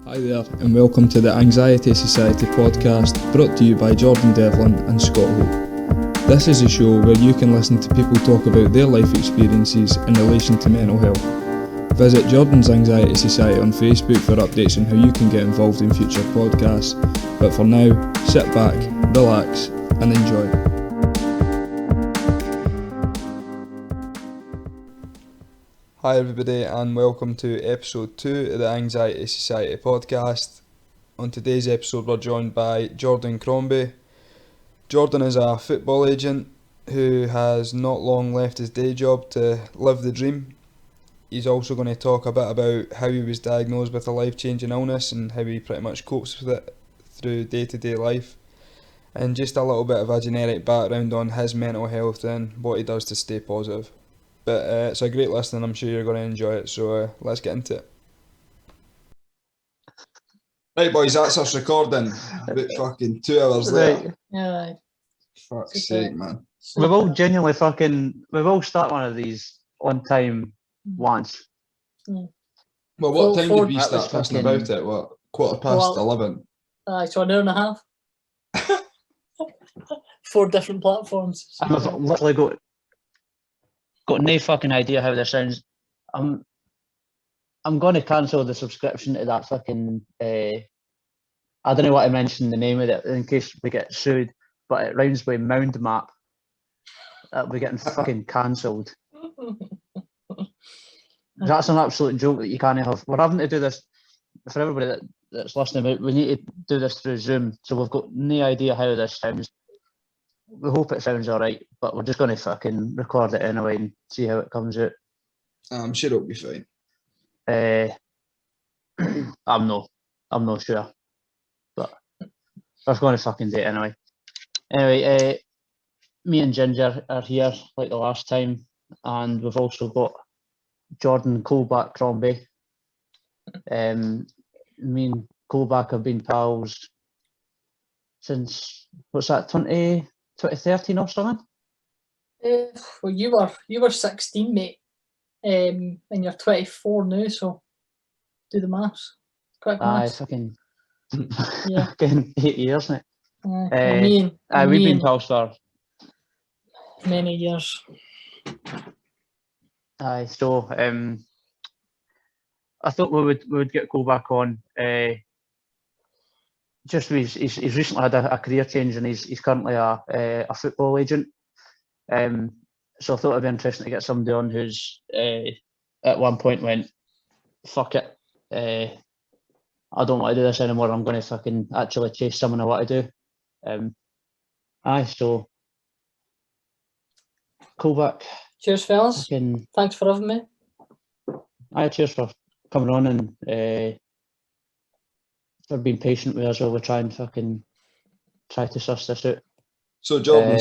Hi there, and welcome to the Anxiety Society podcast, brought to you by Jordan Devlin and Scott Hope. This is a show where you can listen to people talk about their life experiences in relation to mental health. Visit Jordan's Anxiety Society on Facebook for updates on how you can get involved in future podcasts. But for now, sit back, relax, and enjoy. Hi everybody, and welcome to episode 2 of the Anxiety Society podcast. On today's episode we're joined by Jordan Crombie. Jordan is a football agent who has not long left his day job to live the dream. He's also going to talk a bit about how he was diagnosed with a life-changing illness and how he pretty much copes with it through day-to-day life, and just a little bit of a generic background on his mental health and what he does to stay positive. But it's a great listen and I'm sure you're going to enjoy it, so let's get into it. Right boys, that's us recording. About fucking 2 hours later. Right. Yeah. Fuck's sake, man. We've all we've all started one of these on time once. Well, what time did we start pissing about it? What, 11:15? So an hour and a half. 4 different platforms. So I've literally got no fucking idea how this sounds. I'm going to cancel the subscription to that fucking. I don't know what I mentioned the name of it in case we get sued, but it rhymes with Mound Map. We're getting fucking cancelled. That's an absolute joke that you can't have. We're having to do this for everybody that's listening. We need to do this through Zoom, so we've got no idea how this sounds. We hope it sounds alright, but we're just going to fucking record it anyway and see how it comes out. I'm sure it'll be fine. I'm not sure, but we're going to fucking do it anyway. Anyway, me and Ginger are here like the last time, and we've also got Jordan Colback Crombie. Me and Colback have been pals since, what's that, 2013 or something? Well, you were 16, mate, and you're 24 now, so do the maths. Quick maths. Fucking yeah, fucking 8 years, mate. We've been pals for many years. So I thought we would get Colback on. Just he's recently had a career change and he's currently a football agent. So I thought it'd be interesting to get somebody on who's at one point went, fuck it, I don't want to do this anymore, I'm going to fucking actually chase someone I want to do. So Colback. Cheers, fellas. Thanks for having me. Cheers for coming on and for being patient with us while we try to suss this out. So Jordan,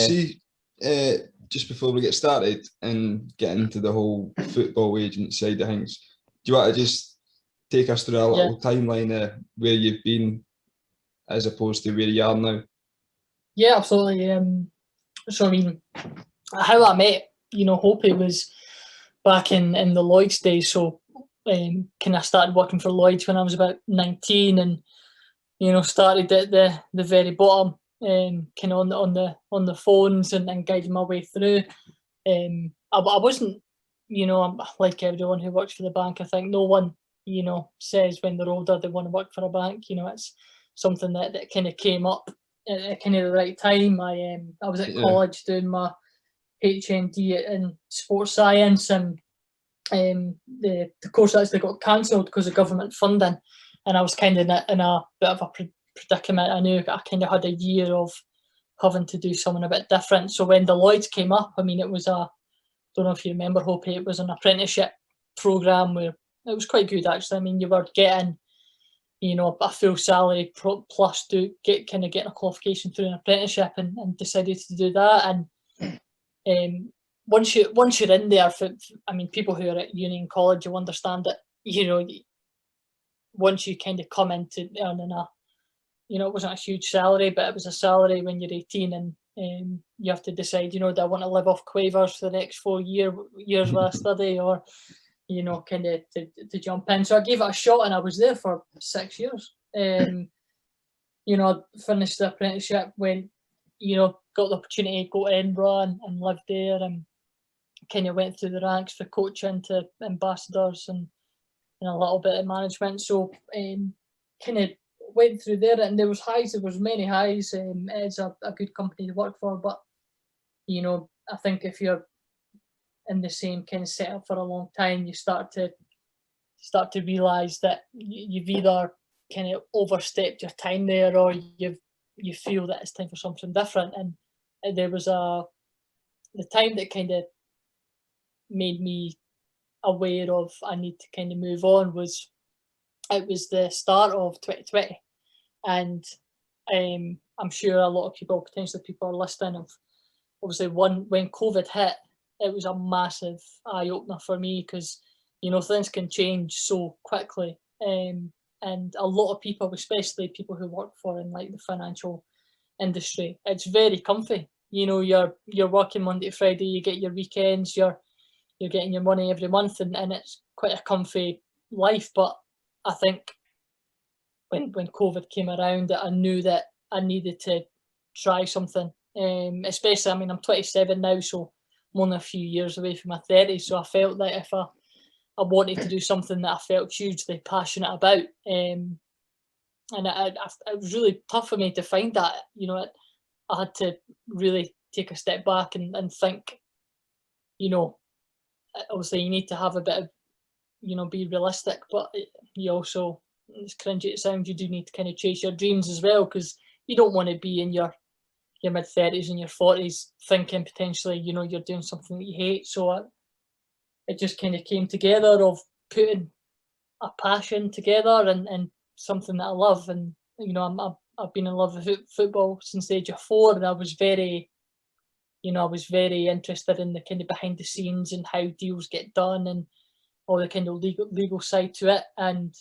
just before we get started and get into the whole football agent side of things, do you want to just take us through a little timeline of where you've been as opposed to where you are now? Yeah, absolutely. So I mean, how I met, Hopey was back in the Lloyd's days. So kind of started working for Lloyd's when I was about 19, and started at the very bottom, kind of on the phones and guiding my way through. I wasn't, like everyone who works for the bank. I think no one, says when they're older they want to work for a bank. It's something that kind of came up at kind of the right time. I was at college doing my HND in sports science, and the course actually got cancelled because of government funding, and I was kind of in a bit of a predicament. I knew I kind of had a year of having to do something a bit different. So when the Lloyds came up, I mean, it was don't know if you remember, Hope, it was an apprenticeship programme where it was quite good actually. I mean, you were getting, a full salary plus getting a qualification through an apprenticeship, and decided to do that. And once you're in there, people who are at uni and college, you understand that, once you kind of come into earning it wasn't a huge salary, but it was a salary when you're 18, and you have to decide, do I want to live off quavers for the next 4 years while I study, or, kind of to jump in. So I gave it a shot, and I was there for 6 years. I finished the apprenticeship, went, got the opportunity to go to Edinburgh and live there, and kind of went through the ranks for coaching to ambassadors and a little bit of management. So kind of went through there, and there was highs, there was many highs. It's a good company to work for, but I think if you're in the same kind of setup for a long time, you start to realise that you've either kind of overstepped your time there, or you feel that it's time for something different. And there was the time that kind of made me aware of I need to kind of move on was the start of 2020, and I'm sure a lot of people, potentially people are listening, of obviously when COVID hit, it was a massive eye opener for me, because things can change so quickly, and a lot of people, especially people who work for in like the financial industry, it's very comfy. You're working Monday to Friday, you get your weekends, you're getting your money every month, and it's quite a comfy life. But I think when COVID came around, I knew that I needed to try something. Especially, I mean, I'm 27 now, so I'm only a few years away from my 30s. So I felt that if I wanted to do something that I felt hugely passionate about, and it was really tough for me to find that. I had to really take a step back and think, obviously you need to have a bit of, be realistic, but you also, as cringy it sounds, you do need to kind of chase your dreams as well, because you don't want to be in your mid-30s and your 40s thinking potentially, you're doing something that you hate. So it just kind of came together of putting a passion together and something that I love. And, I've been in love with football since the age of 4, and I was very interested in the kind of behind the scenes and how deals get done and all the kind of legal side to it. And,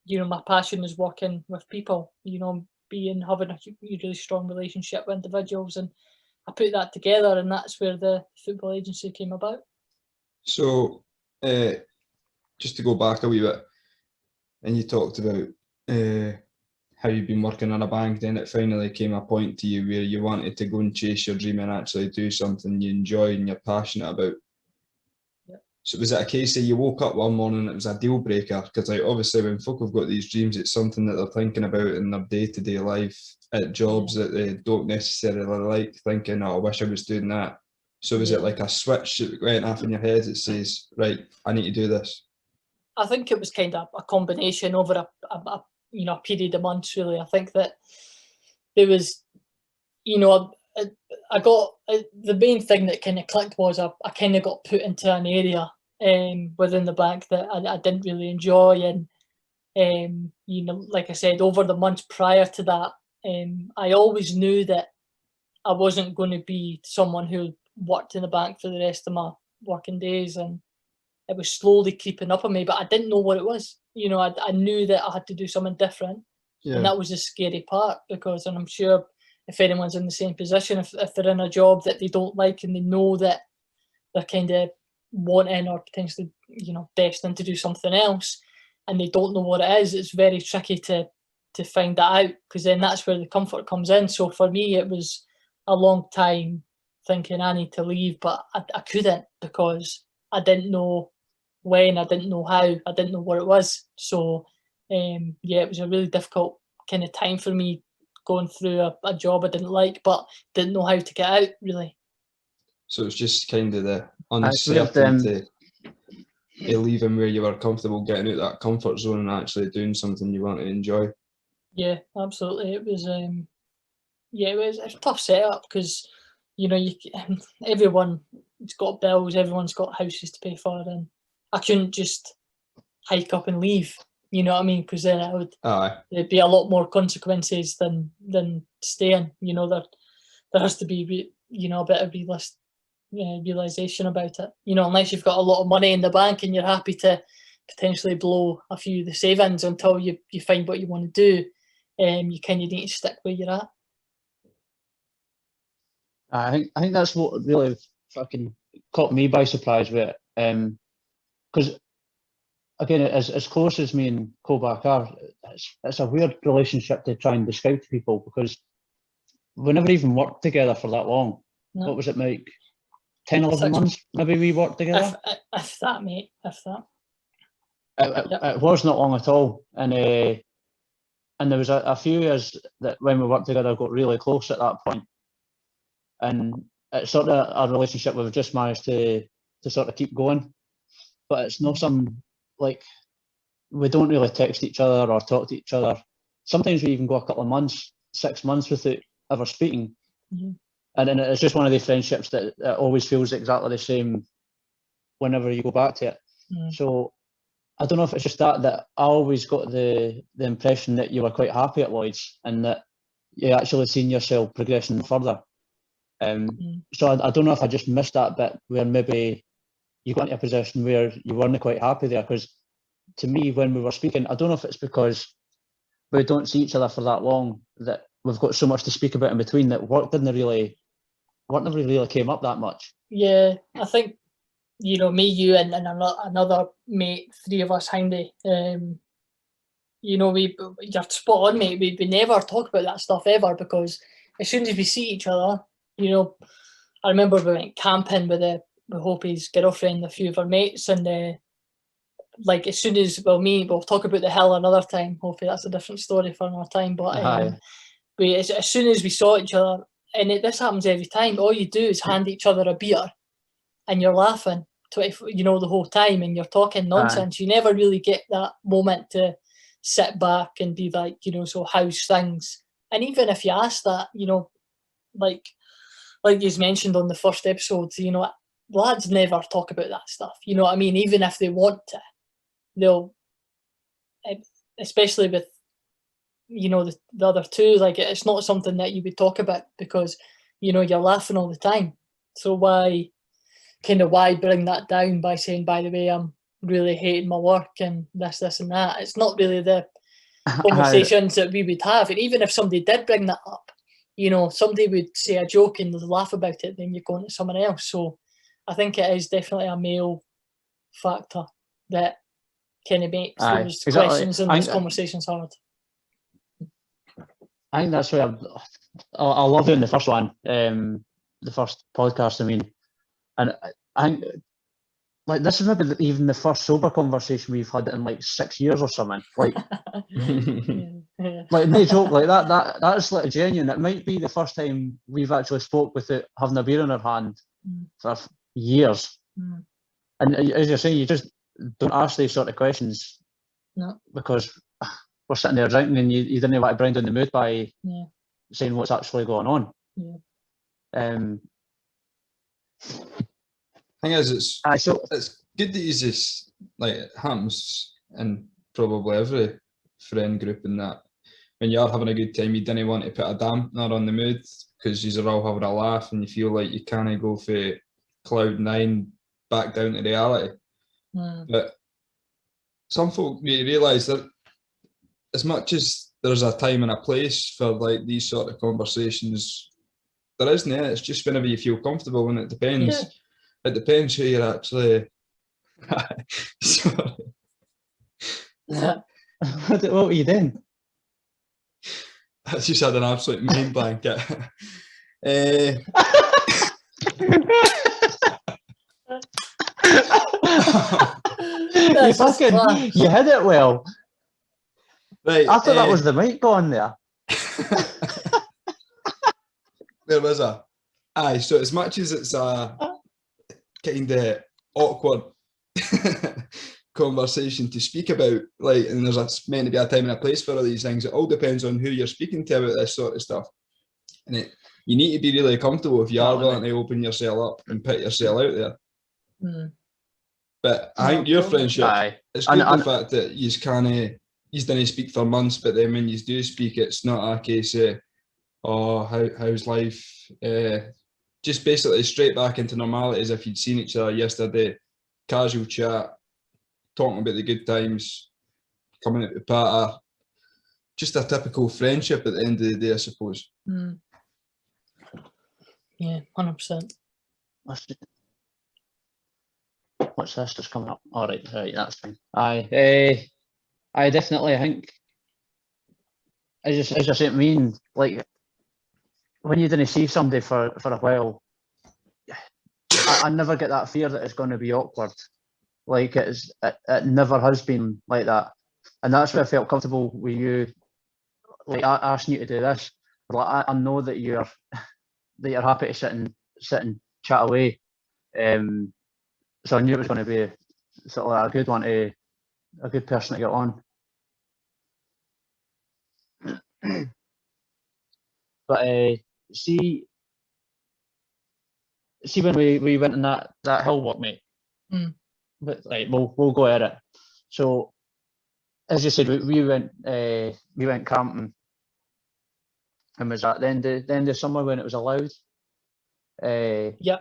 my passion is working with people, having a really strong relationship with individuals, and I put that together, and that's where the football agency came about. So, just to go back a wee bit, and you talked about how you've been working in a bank, then it finally came a point to you where you wanted to go and chase your dream and actually do something you enjoy and you're passionate about. Yeah. So was it a case that you woke up one morning and it was a deal breaker? Because obviously when folk have got these dreams, it's something that they're thinking about in their day-to-day life, at jobs that they don't necessarily like, thinking, oh, I wish I was doing that. So is it like a switch that went off in your head that says, right, I need to do this? I think it was kind of a combination over a period of months, really. I think that there was, I got the main thing that kind of clicked was I kind of got put into an area within the bank that I didn't really enjoy, and like I said, over the months prior to that, I always knew that I wasn't going to be someone who worked in the bank for the rest of my working days, and it was slowly creeping up on me, but I didn't know what it was. I knew that I had to do something different. Yeah. And that was the scary part, because, and I'm sure if anyone's in the same position, if they're in a job that they don't like and they know that they're kind of wanting or potentially, destined to do something else, and they don't know what it is, it's very tricky to find that out, because then that's where the comfort comes in. So for me, it was a long time thinking I need to leave, but I couldn't, because I didn't know when, I didn't know how, I didn't know what it was. So it was a really difficult kind of time for me, going through a job I didn't like, but didn't know how to get out, really. So it's just kind of the uncertainty of leaving where you were comfortable, getting out that comfort zone and actually doing something you want to enjoy. Yeah, absolutely. It was it was a tough setup, because everyone's got bills, everyone's got houses to pay for, and I couldn't just hike up and leave. You know what I mean? Because then there'd be a lot more consequences than staying. There has to be a bit of realization about it. Unless you've got a lot of money in the bank and you're happy to potentially blow a few of the savings until you find what you want to do, you kind of need to stick where you're at. I think that's what really fucking caught me by surprise with it, because again, as close as me and Kobach are, it's a weird relationship to try and describe to people because we never even worked together for that long. No. What was it, Mike? 10, 11 6 months maybe we worked together? If that, mate, if that. It was not long at all. And there was a few years that when we worked together got really close at that point. And it's sort of our relationship we've just managed to sort of keep going. But it's not some, like, we don't really text each other or talk to each other. Sometimes we even go a couple of months, 6 months without ever speaking. Mm-hmm. And then it's just one of these friendships that always feels exactly the same whenever you go back to it. Mm-hmm. So I don't know if it's just that I always got the impression that you were quite happy at Lloyd's and that you actually seen yourself progressing further. So I don't know if I just missed that bit where maybe you got into a position where you weren't quite happy there, because to me, when we were speaking, I don't know if it's because we don't see each other for that long that we've got so much to speak about in between that work never really came up that much. Yeah, I think, you know, me, you, and another mate, 3 of us, Hindy, you know, you're spot on, mate. We never talk about that stuff ever, because as soon as we see each other, you know, I remember we went camping with Hope's girlfriend, a few of our mates, and like as soon as, we'll talk about the hill another time. Hopefully that's a different story for another time. But as soon as we saw each other, and this happens every time, all you do is hand each other a beer, and you're laughing, you know, the whole time, and you're talking nonsense. You never really get that moment to sit back and be like, you know, so how's things? And even if you ask that, you know, like you mentioned on the first episode, you know, lads never talk about that stuff. You know what I mean? Even if they want to, they'll, especially with, you know, the other two, like it's not something that you would talk about because, you know, you're laughing all the time. So why bring that down by saying, by the way, I'm really hating my work and this and that? It's not really the conversations that we would have. And even if somebody did bring that up, you know, somebody would say a joke and laugh about it, then you're going to someone else. So I think it is definitely a male factor that kind of makes those questions and those conversations hard. I think that's where I love doing the first one, the first podcast. I mean, and I think like this is maybe even the first sober conversation we've had in like 6 years or something. Like, like no joke, like that's like genuine. It might be the first time we've actually spoke without having a beer in our hand for years. And as you're saying, you just don't ask these sort of questions because we're sitting there drinking and you didn't want to bring down the mood by saying what's actually going on. Thing is, it's good that you just, like, it happens in probably every friend group in that when you are having a good time, you didn't want to put a dampener on the mood because you're all having a laugh and you feel like you can't go for cloud 9 back down to reality. But some folk need to realise that as much as there's a time and a place for like these sort of conversations, there isn't it. It's just whenever you feel comfortable, and it depends. Yeah. It depends who you're actually. Sorry. What were you doing? I just had an absolute mind blanket. You hid it well. Right, I thought that was the mic going there. There was a. Aye, so as much as it's a kind of awkward conversation to speak about, like, and there's meant to be a time and a place for all these things, it all depends on who you're speaking to about this sort of stuff. And you need to be really comfortable if you are willing to open yourself up and put yourself out there. But I think your friendship, it's good the fact that you didn't speak for months, but then when you do speak, it's not a case of, oh, how's life? Just basically straight back into normality as if you'd seen each other yesterday, casual chat, talking about the good times, coming out the party. Just a typical friendship at the end of the day, I suppose. Yeah, 100%. What's this that's coming up? All right, that's fine. I definitely, I think, as I said, like, when you didn't see somebody for a while, I never get that fear that it's going to be awkward. Like, it never has been like that. And that's why I felt comfortable with you, like, asking you to do this. Like, I know that you're happy to sit and chat away. So I knew it was going to be sort of like a good person to get on. But see when we went on that hill walk, mate. But like we'll go at it. So as you said, we went camping, and was at the end of summer when it was allowed. Yeah.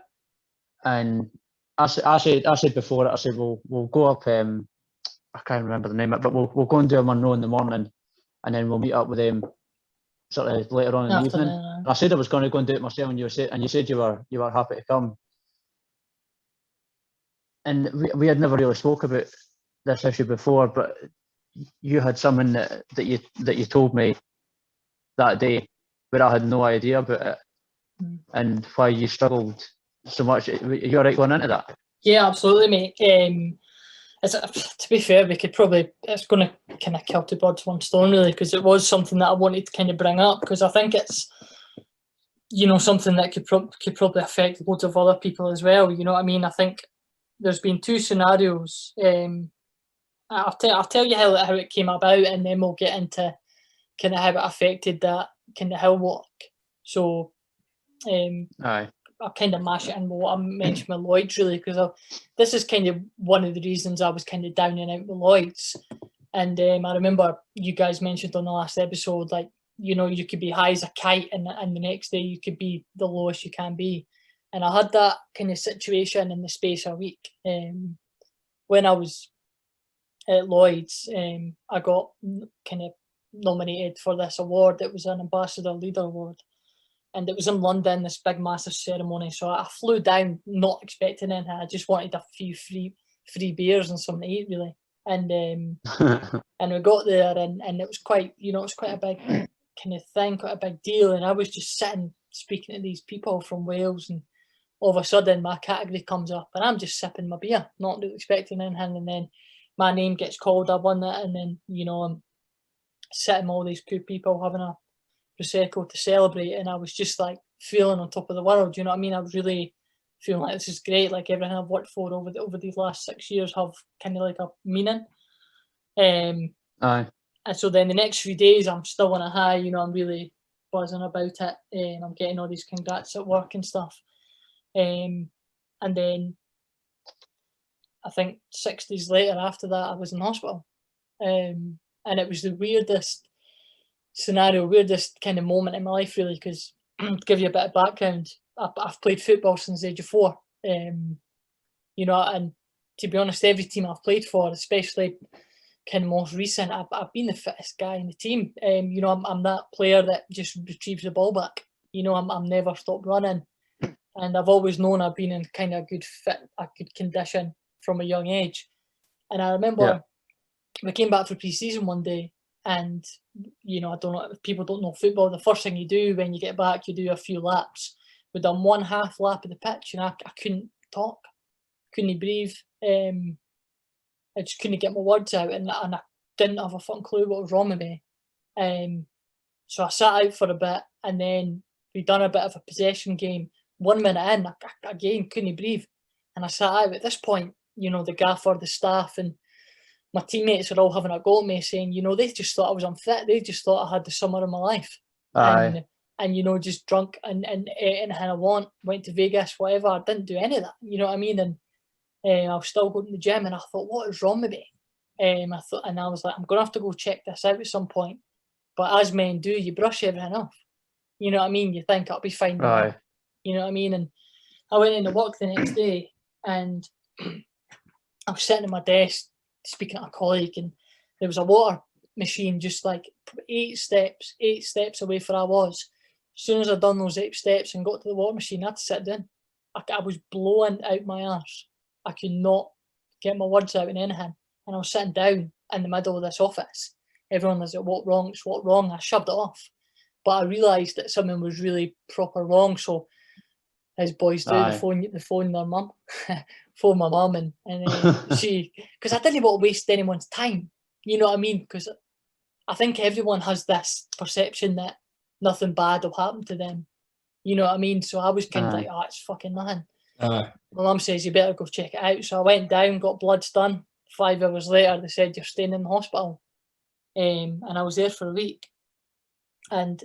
And I said before it, I said we'll go up. I can't remember the name of it, but we'll go and do a Monroe in the morning, and then we'll meet up with them sort of later on in the evening. And I said I was going to go and do it myself, and you said you were happy to come. And we had never really spoke about this issue before, but you had something that you told me that day where I had no idea about it, and why you struggled so much. You're all right going into that? Yeah, absolutely, mate. To be fair, it's going to kind of kill two birds one stone, really, because it was something that I wanted to kind of bring up, because I think it's, you know, something that could probably affect loads of other people as well. You know what I mean? I think there's been two scenarios. I'll tell you how it came about, and then we'll get into kind of how it affected that kind of hill walk. So, Aye. I'll kind of mash it in with what I mentioned with Lloyd's, really, because this is kind of one of the reasons I was kind of down and out with Lloyd's. And I remember you guys mentioned on the last episode, like, you know, you could be high as a kite, and the next day you could be the lowest you can be. And I had that kind of situation in the space of a week. When I was at Lloyd's, I got kind of nominated for this award. It was an Ambassador Leader Award. And it was in London, this big, massive ceremony. So I flew down not expecting anything. I just wanted a few free beers and something to eat, really. And and we got there, and it was quite, you know, it was quite a big kind of thing, quite a big deal. And I was just sitting speaking to these people from Wales, and all of a sudden my category comes up, and I'm just sipping my beer, not really expecting anything. And then my name gets called, I won it, and then, you know, I'm sitting with all these cool people having a Prosecco to celebrate, and I was just like feeling on top of the world. You know what I mean? I was really feeling like this is great. Like everything I've worked for over these last 6 years have kind of like a meaning. Aye. And so then the next few days I'm still on a high. You know, I'm really buzzing about it, and I'm getting all these congrats at work and stuff. And then I think 6 days later after that, I was in hospital, and it was the weirdest scenario, weirdest kind of moment in my life, really, because to give you a bit of background, I've played football since the age of 4. You know, and to be honest, every team I've played for, especially kind of most recent, I've been the fittest guy in the team. You know, I'm that player that just retrieves the ball back. You know, I'm never stopped running, and I've always known I've been in kind of a good condition from a young age. And I remember we came back for pre-season one day, and, you know, I don't know if people don't know football, the first thing you do when you get back, you do a few laps. We done 1/2 lap of the pitch, and I couldn't talk, couldn't breathe. I just couldn't get my words out, and I didn't have a fucking clue what was wrong with me. So I sat out for a bit, and then we done a bit of a possession game. 1 minute in, I again couldn't breathe, and I sat out. At this point, you know, the gaffer, the staff, and my teammates are all having a go at me, saying, you know, they just thought I was unfit. They just thought I had the summer of my life. Aye. And you know, just drunk and ate anything I want, went to Vegas, whatever. I didn't do any of that. You know what I mean? And I was still going to the gym, and I thought, what is wrong with me? I was like, I'm going to have to go check this out at some point. But as men do, you brush everything off. You know what I mean? You think I'll be fine. Aye. You know what I mean? And I went into work the next day, and I was sitting at my desk speaking to a colleague, and there was a water machine just like 8 steps away from where I was. As soon as I'd done those 8 steps and got to the water machine, I had to sit down. I was blowing out my arse. I could not get my words out and anything. And I was sitting down in the middle of this office. Everyone was like, what wrong? It's what wrong? I shoved it off. But I realised that something was really proper wrong. So as boys do, the phone their mum, phone my mum, and she, because I didn't want to waste anyone's time. You know what I mean? Because I think everyone has this perception that nothing bad will happen to them. You know what I mean? So I was kind of like, oh, it's fucking nothing. My mum says, you better go check it out. So I went down, got bloods done. 5 hours later, they said, you're staying in the hospital. And I was there for a week. And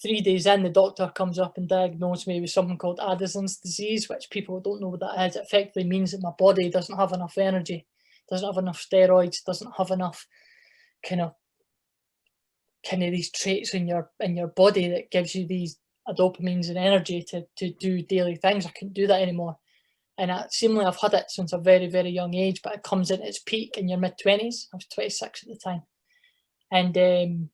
3 days in, the doctor comes up and diagnosed me with something called Addison's disease, which people don't know what that is. It effectively means that my body doesn't have enough energy, doesn't have enough steroids, doesn't have enough kind of these traits in your body that gives you these dopamines and energy to do daily things. I couldn't do that anymore. And seemingly I've had it since a very, very young age, but it comes in its peak in your mid-20s. I was 26 at the time. And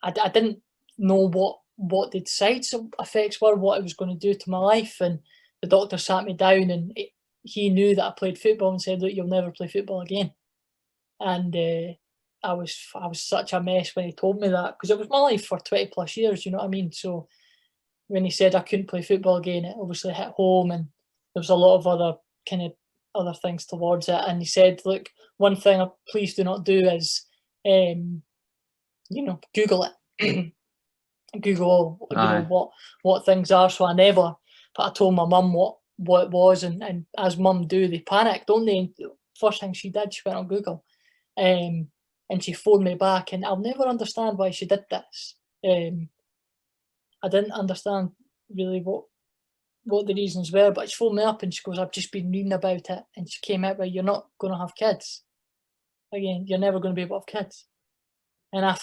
I didn't know what the side effects were, what it was going to do to my life. And the doctor sat me down and he knew that I played football and said, look, you'll never play football again. And I was such a mess when he told me that, because it was my life for 20 plus years, you know what I mean? So when he said I couldn't play football again, it obviously hit home, and there was a lot of other things towards it. And he said, look, one thing please do not do is, Google it. Google what things are. So I never, but I told my mum what it was, and as mum do, they panic, don't they? And first thing she did, she went on Google, and she phoned me back, and I'll never understand why she did this. I didn't understand really what the reasons were, but she phoned me up and she goes, I've just been reading about it, and she came out with, you're not going to have kids again, you're never going to be able to have kids. And I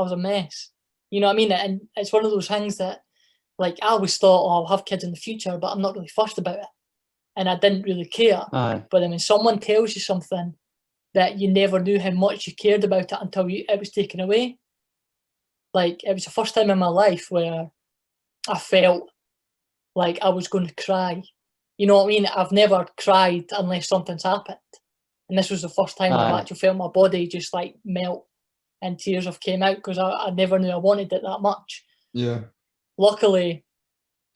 was a mess, you know what I mean? And it's one of those things that, like, I always thought, oh, I'll have kids in the future, but I'm not really fussed about it, and I didn't really care. But then when someone tells you something that you never knew how much you cared about it until it was taken away, like, it was the first time in my life where I felt like I was going to cry. You know what I mean? I've never cried unless something's happened. And this was the first time I've actually felt my body just like melt, and tears have came out, because I never knew I wanted it that much. Yeah. Luckily,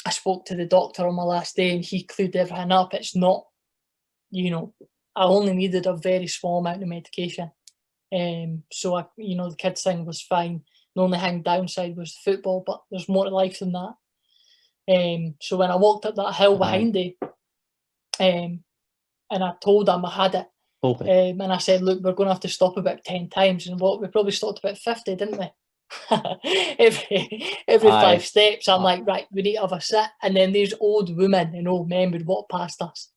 I spoke to the doctor on my last day and he cleared everything up. It's not, I only needed a very small amount of medication. So the kids thing was fine. The only thing downside was the football, but there's more to life than that. So when I walked up that hill behind it, and I told him I had it, and I said, look, we're going to have to stop about 10 times. And we probably stopped about 50, didn't we? every 5 steps, I'm like, right, we need to have a sit. And then these old women and old men would walk past us.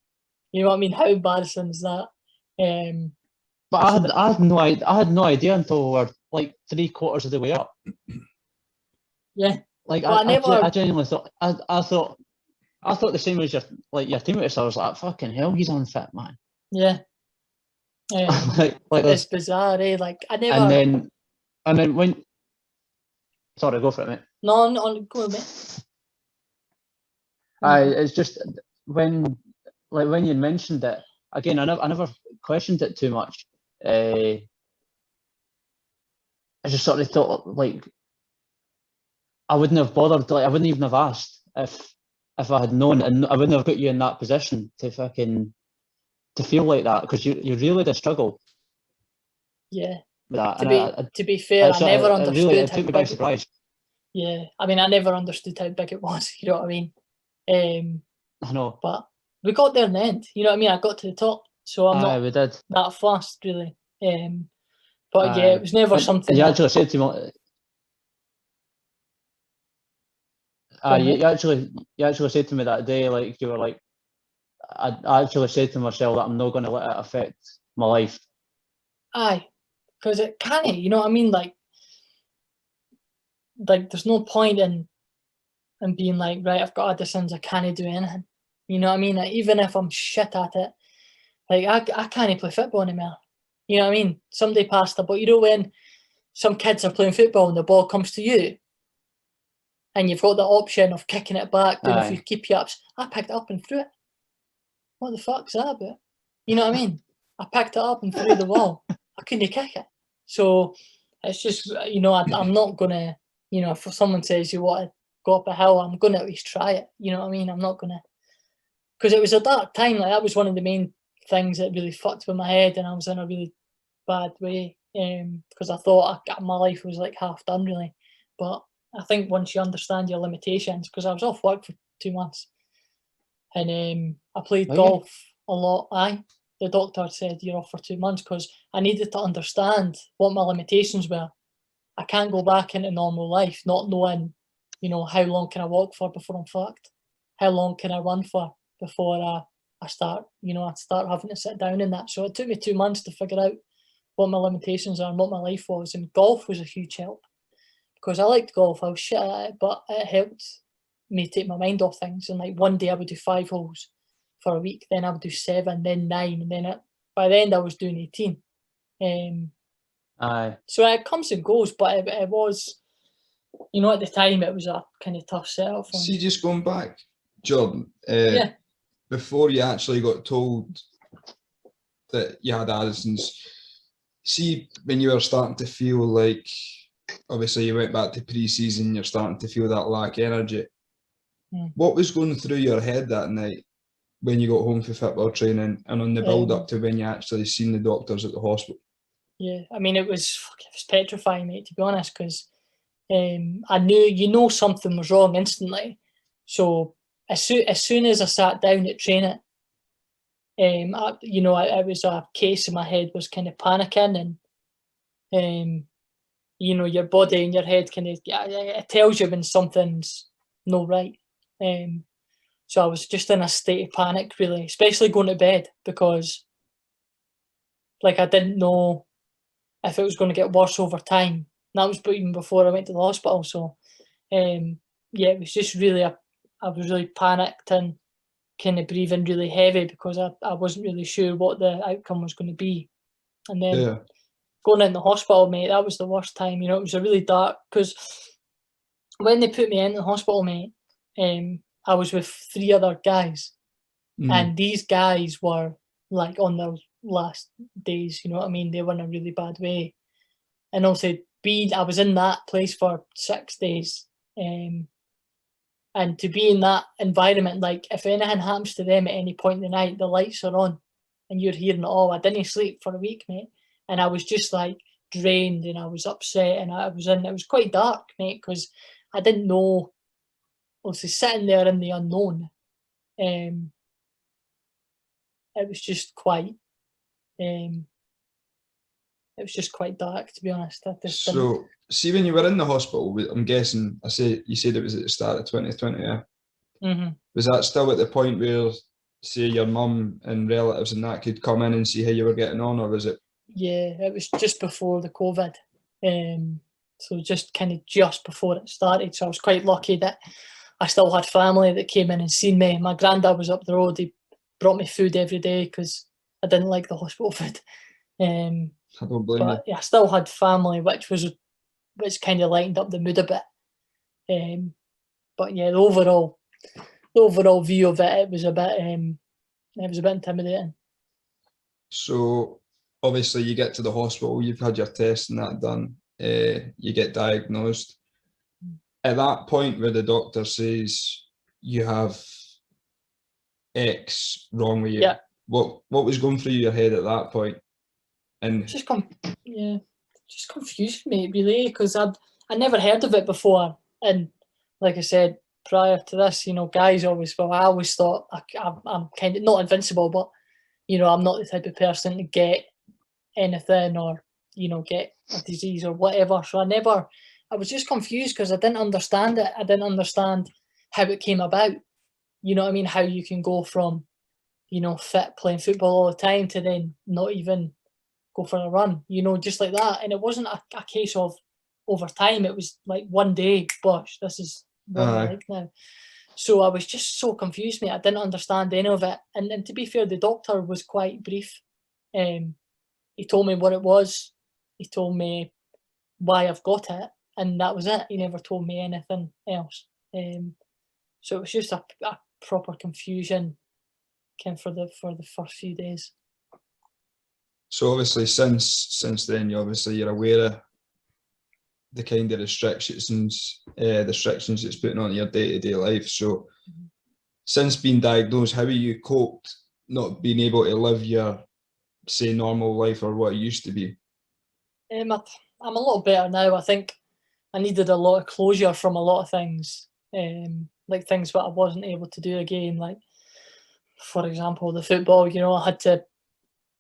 You know what I mean? How embarrassing is that? But I had no idea until we were like 3/4 of the way up. Yeah. Like, I genuinely thought, I thought the same as your teammates. I was like, fucking hell, he's unfit, man. Yeah. like it's bizarre, eh? Like, I never. And then when. Sorry, go for it, mate. No, go with me. It's just when you mentioned it again, I never questioned it too much. I just sort of thought, like, I wouldn't have bothered. Like, I wouldn't even have asked if I had known, and I wouldn't have got you in that position to feel like that, because you really did struggle. Yeah. With that. To be fair, I never understood. It took me by surprise. Yeah, I mean, I never understood how big it was. You know what I mean? I know. But we got there in the end. You know what I mean? I got to the top, so I'm not we did. that fast, really. But yeah, it was never something. You actually said to me. You actually said to me that day, like, you were like, I actually said to myself that I'm not going to let it affect my life. Aye, because it can't. You know what I mean? Like there's no point in being like, right, I've got Addison's, I can't do anything. You know what I mean? Like, even if I'm shit at it, like, I can't play football anymore. You know what I mean? Somebody passed the ball. You know, when some kids are playing football and the ball comes to you, and you've got the option of kicking it back, doing a few keep-ups. I picked it up and threw it. What the fuck's that about? You know what I mean? I picked it up and threw the wall. I couldn't kick it. So it's just, I'm not going to, if someone says you want to go up a hill, I'm going to at least try it. You know what I mean? I'm not going to, because it was a dark time. Like, that was one of the main things that really fucked with my head, and I was in a really bad way, because I thought my life was like half done, really. But I think once you understand your limitations, because I was off work for 2 months, and I played golf a lot. The doctor said you're off for 2 months because I needed to understand what my limitations were. I can't go back into normal life not knowing, how long can I walk for before I'm fucked? How long can I run for before I start, I start having to sit down in that. So it took me 2 months to figure out what my limitations are and what my life was. And golf was a huge help because I liked golf. I was shit at it, but it helped me take my mind off things. And like one day I would do 5 holes for a week, then I would do 7, then 9, and then by the end I was doing 18. Aye. So it comes and goes, but it was, at the time it was a kind of tough setup for me. See, just going back, Jordan, Yeah. before you actually got told that you had Addison's, see, when you were starting to feel like, obviously you went back to pre-season, you're starting to feel that lack of energy. What was going through your head that night when you got home for football training and on the build-up to when you actually seen the doctors at the hospital? Yeah, I mean, it was petrifying, mate, to be honest, because I knew, something was wrong instantly. So as soon as I sat down at training, it was a case in my head was kind of panicking, and your body and your head kind of, it tells you when something's not right. So I was just in a state of panic, really, especially going to bed, because like I didn't know if it was going to get worse over time. And that was even before I went to the hospital. So it was just really, I was really panicked and kind of breathing really heavy because I wasn't really sure what the outcome was going to be. And then going in the hospital, mate, that was the worst time. It was a really dark, because when they put me in the hospital, mate, I was with 3 other guys, and these guys were like on their last days. You know what I mean? They were in a really bad way, and also I was in that place for 6 days, and to be in that environment, like if anything happens to them at any point in the night, the lights are on, and you're hearing it all. I didn't sleep for a week, mate, and I was just like drained, and I was upset, and it was quite dark, mate, because I didn't know. Obviously, sitting there in the unknown, it was just quite, dark, to be honest. So, see, when you were in the hospital, I'm guessing, you said it was at the start of 2020, yeah? Mm-hmm. Was that still at the point where, say, your mum and relatives and that could come in and see how you were getting on, or was it? Yeah, it was just before the COVID. So just kind of just before it started. So I was quite lucky that I still had family that came in and seen me. My granddad was up the road. He brought me food every day because I didn't like the hospital food. I don't blame you. Yeah, I still had family, which kind of lightened up the mood a bit. But yeah, the overall view of it was a bit intimidating. So obviously you get to the hospital, you've had your tests and that done, you get diagnosed. At that point where the doctor says you have X wrong with you, what was going through your head at that point? And just confused me, really, because I never heard of it before, and like I said prior to this, guys always, I always thought I'm kind of not invincible, but I'm not the type of person to get anything or get a disease or whatever. So I was just confused because I didn't understand it. I didn't understand how it came about. You know what I mean? How you can go from fit playing football all the time to then not even go for a run, just like that. And it wasn't a case of over time. It was like one day, bosh, this is what I'm like now. So I was just so confused, mate. I didn't understand any of it. And to be fair, the doctor was quite brief. He told me what it was. He told me why I've got it, and that was it. He never told me anything else. So it was just a proper confusion, for the first few days. So obviously since then, you're aware of the kind of restrictions it's putting on your day-to-day life. So since being diagnosed, how have you coped not being able to live your, say, normal life or what it used to be? I'm a lot better now. I think I needed a lot of closure from a lot of things, like things that I wasn't able to do again. Like, for example, the football.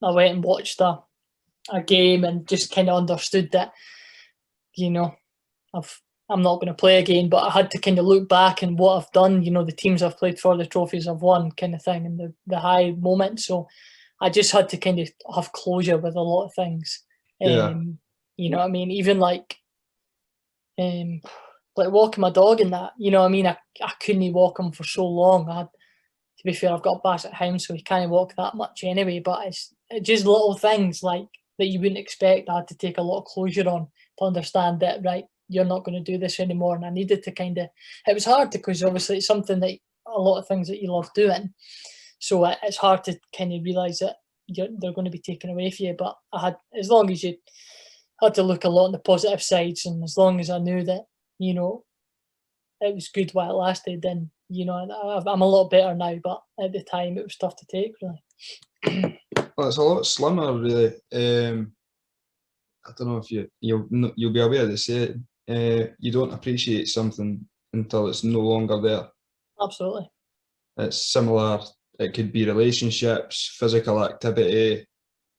I went and watched a game and just kind of understood that, I'm not going to play again, but I had to kind of look back and what I've done, the teams I've played for, the trophies I've won, kind of thing, and the high moments. So I just had to kind of have closure with a lot of things. Yeah. You know what I mean? Even like walking my dog and that, I couldn't walk him for so long. To be fair, I've got a Basset hound, so he can't walk that much anyway, but it's just little things like that you wouldn't expect. I had to take a lot of closure on to understand that, right, you're not going to do this anymore. And I needed to it was hard because obviously it's something that a lot of things that you love doing. So it's hard to kind of realise that they're going to be taken away from you. But as long as you had to look a lot on the positive sides, and as long as I knew that, it was good while it lasted, then, I'm a lot better now. But at the time, it was tough to take, really. Well, it's a lot slimmer, really. I don't know if you'll be aware to say it. You don't appreciate something until it's no longer there. Absolutely. It's similar. It could be relationships, physical activity,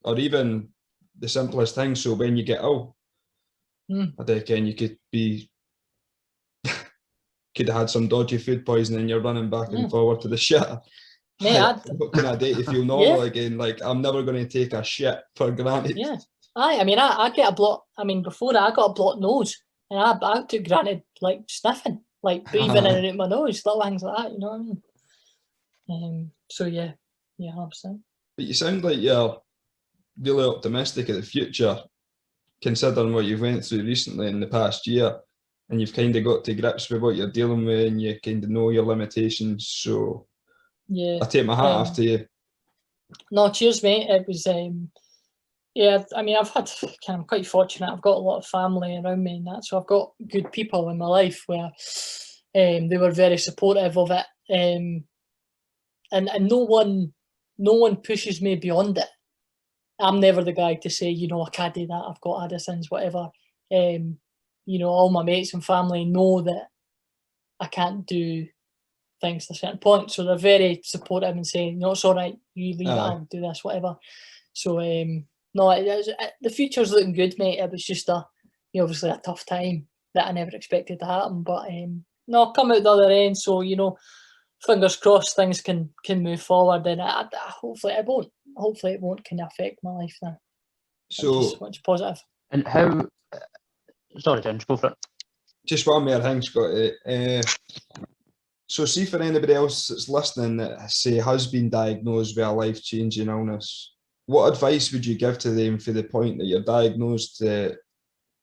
or even the simplest things. So when you get ill, I reckon you could have had some dodgy food poisoning. You're running back and forward to the shit. Mate, what can I do to feel normal again? Like, I'm never going to take a shit for granted. Yeah. I get a block. Before I got a blocked nose, and I took granted like sniffing, like breathing in and out my nose, little things like that. You know what I mean? So yeah, 100%. But you sound like you're really optimistic of the future, considering what you've went through recently in the past year, and you've kind of got to grips with what you're dealing with, and you kind of know your limitations. So yeah, I take my hat off to you. No, cheers, mate. It was I'm quite fortunate. I've got a lot of family around me and that, so I've got good people in my life where they were very supportive of it, and no one pushes me beyond it. I'm never the guy to say, I can't do that, I've got Addison's, whatever. All my mates and family know that I can't do things to a certain point, so they're very supportive and saying, no, it's all right, you leave it, I'll do this, whatever. So the future's looking good, mate. It was just obviously a tough time that I never expected to happen, but I'll come out the other end. So fingers crossed things can move forward, and hopefully it won't. Hopefully it won't kind of affect my life now. So much positive. And how? Sorry, James, go for it. Just one more thing, Scotty. So see, for anybody else that's listening that, say, has been diagnosed with a life-changing illness, what advice would you give to them for the point that you're diagnosed to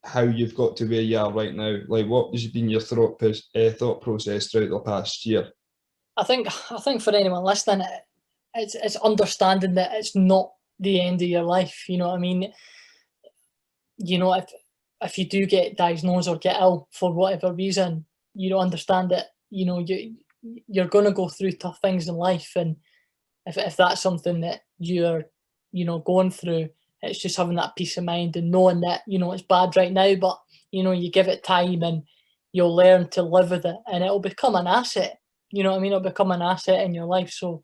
how you've got to where you are right now? Like, what has been your thought process throughout the past year? I think for anyone listening, it's understanding that it's not the end of your life. You know what I mean? If you do get diagnosed or get ill for whatever reason, you don't understand that, you're going to go through tough things in life. And if that's something that you're, going through, it's just having that peace of mind and knowing that, it's bad right now, but, you give it time and you'll learn to live with it and it'll become an asset. You know what I mean? It'll become an asset in your life. So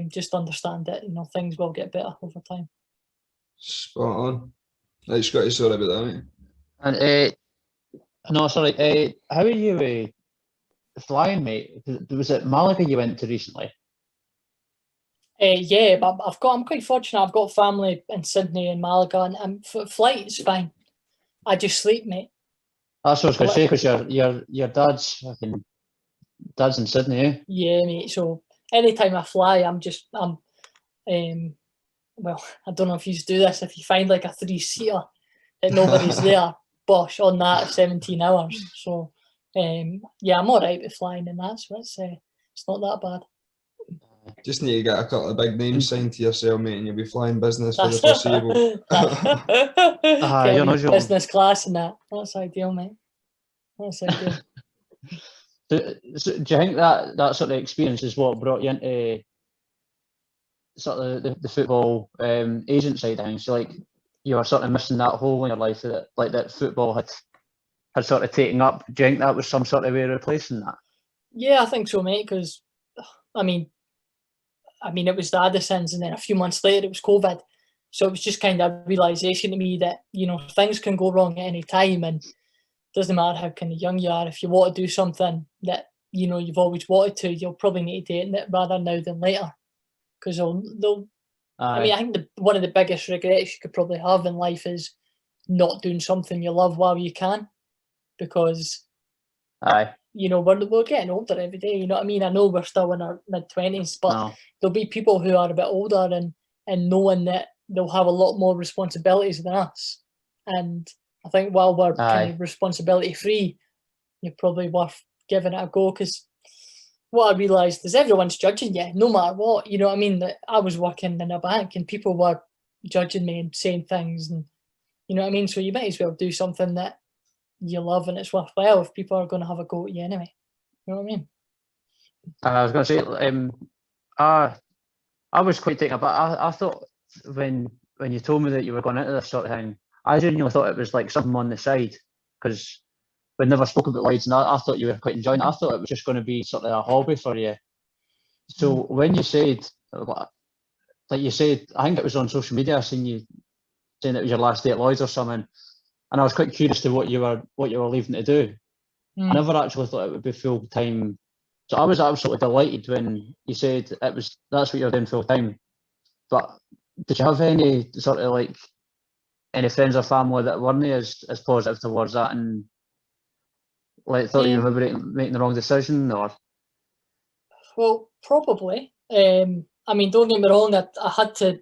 just understand that, things will get better over time. Spot on. Right, Scotty, sorry about that, mate. And no, sorry. How are you flying, mate? Was it Malaga you went to recently? Yeah, but I'm quite fortunate. I've got family in Sydney and Malaga, and flight is fine. I just sleep, mate. That's what I was going to say, because your dad's in Sydney, eh? Yeah, mate. So anytime I fly, well, I don't know if you do this. If you find like a 3-seater that nobody's there, bosh, on that 17 hours. So yeah, I'm all right with flying in that. So it's not that bad. Just need to get a couple of big names signed to yourself, mate, and you'll be flying business for the That's foreseeable. You're not joking. business class and that. That's ideal, mate. That's ideal. So, do you think that sort of experience is what brought you into sort of the football agent side of things? So, like, you were sort of missing that hole in your life that, like, that football had sort of taken up. Do you think that was some sort of way of replacing that? Yeah, I think so, mate. Because I mean, it was the Addisons, and then a few months later it was COVID. So it was just kind of a realization to me that, you know, things can go wrong at any time, and it doesn't matter how kind of young you are. If you want to do something that, you know, you've always wanted to, you'll probably need to do it rather now than later. Because they'll I mean, I think one of the biggest regrets you could probably have in life is not doing something you love while you can, because you know, we're getting older every day. You know what I mean? I know we're still in our mid-20s, but there'll be people who are a bit older and knowing that they'll have a lot more responsibilities than us. And I think while we're kind of responsibility free, you're probably worth giving it a go, because what I realised is everyone's judging you, no matter what. You know what I mean? That I was working in a bank and people were judging me and saying things, and you know what I mean? So you might as well do something that you love and it's worthwhile if people are going to have a go at you anyway. You know what I mean? I was going to say, I was quite taken aback. I thought when you told me that you were going into this sort of thing, I genuinely thought it was like something on the side, because we'd never spoken about Lloyds, and I thought you were quite enjoying it. I thought it was just going to be sort of a hobby for you. So when you said, like you said, I think it was on social media, I seen you saying it was your last day at Lloyds or something, and I was quite curious to what you were leaving to do. I never actually thought it would be full time. So I was absolutely delighted when you said that's what you're doing full time. But did you have any sort of like any friends or family that weren't as positive towards that, and like thought you were making the wrong decision, or? Well, probably. I mean, don't get me wrong, I had to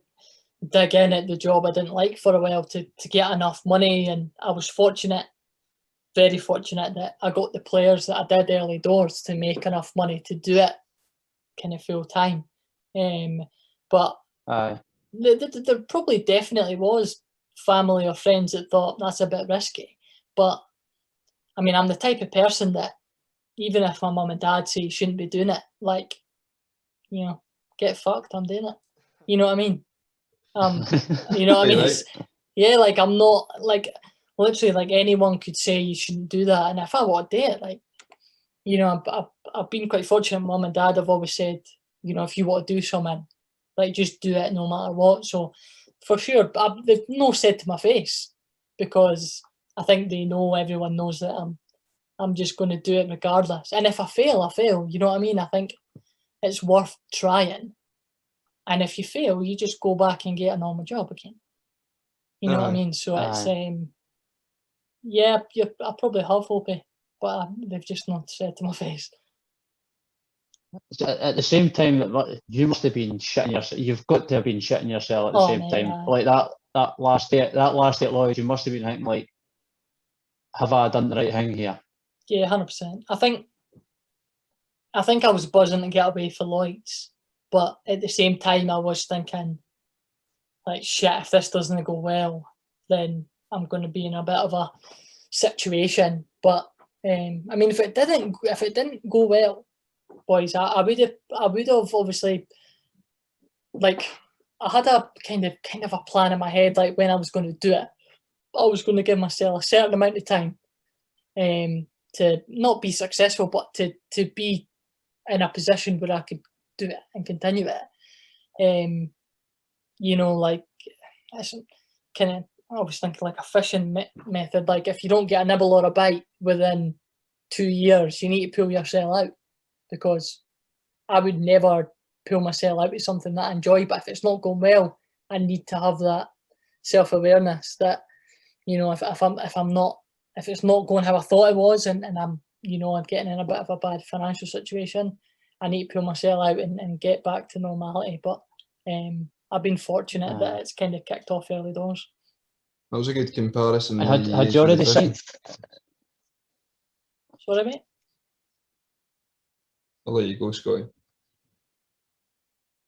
dig in at the job I didn't like for a while to get enough money, and I was fortunate, very fortunate, that I got the players that I did early doors to make enough money to do it kind of full time. But there probably definitely was family or friends that thought that's a bit risky. But I mean, I'm the type of person that even if my mum and dad say you shouldn't be doing it, like, you know, get fucked, I'm doing it. You know what I mean? You know what I mean? It's, yeah, like I'm not like literally like anyone could say you shouldn't do that, and if I want to do it, like, you know, I've been quite fortunate. Mum and dad have always said, you know, if you want to do something, like just do it no matter what. So for sure, they've no said to my face, because I think they know, everyone knows that I'm just going to do it regardless. And if I fail, I fail. You know what I mean? I think it's worth trying. And if you fail, you just go back and get a normal job again. You know what I mean? So it's yeah, I probably have Opie, but they've just not said to my face. At the same time, you must have been shitting yourself. You've got to have been shitting yourself at the same time. Like that last day at Lloyd, you must have been thinking, like, have I done the right thing here? Yeah, 100%. I think I was buzzing to get away for Lloyd's, but at the same time, I was thinking, like, shit, if this doesn't go well, then I'm going to be in a bit of a situation. But I mean, if it didn't go well, boys, I would have obviously, like, I had a kind of a plan in my head, like when I was going to do it. I was going to give myself a certain amount of time to not be successful, but to be in a position where I could do it and continue it. You know, like, kind of, I was thinking like a fishing method. Like, if you don't get a nibble or a bite within 2 years, you need to pull yourself out, because I would never pull myself out of something that I enjoy. But if it's not going well, I need to have that self-awareness that, you know, if it's not going how I thought it was, and I'm, you know, I'm getting in a bit of a bad financial situation, I need to pull myself out and get back to normality. But I've been fortunate that it's kind of kicked off early doors. That was a good comparison. Had you already signed? Sorry, mate? I'll let you go, Scotty.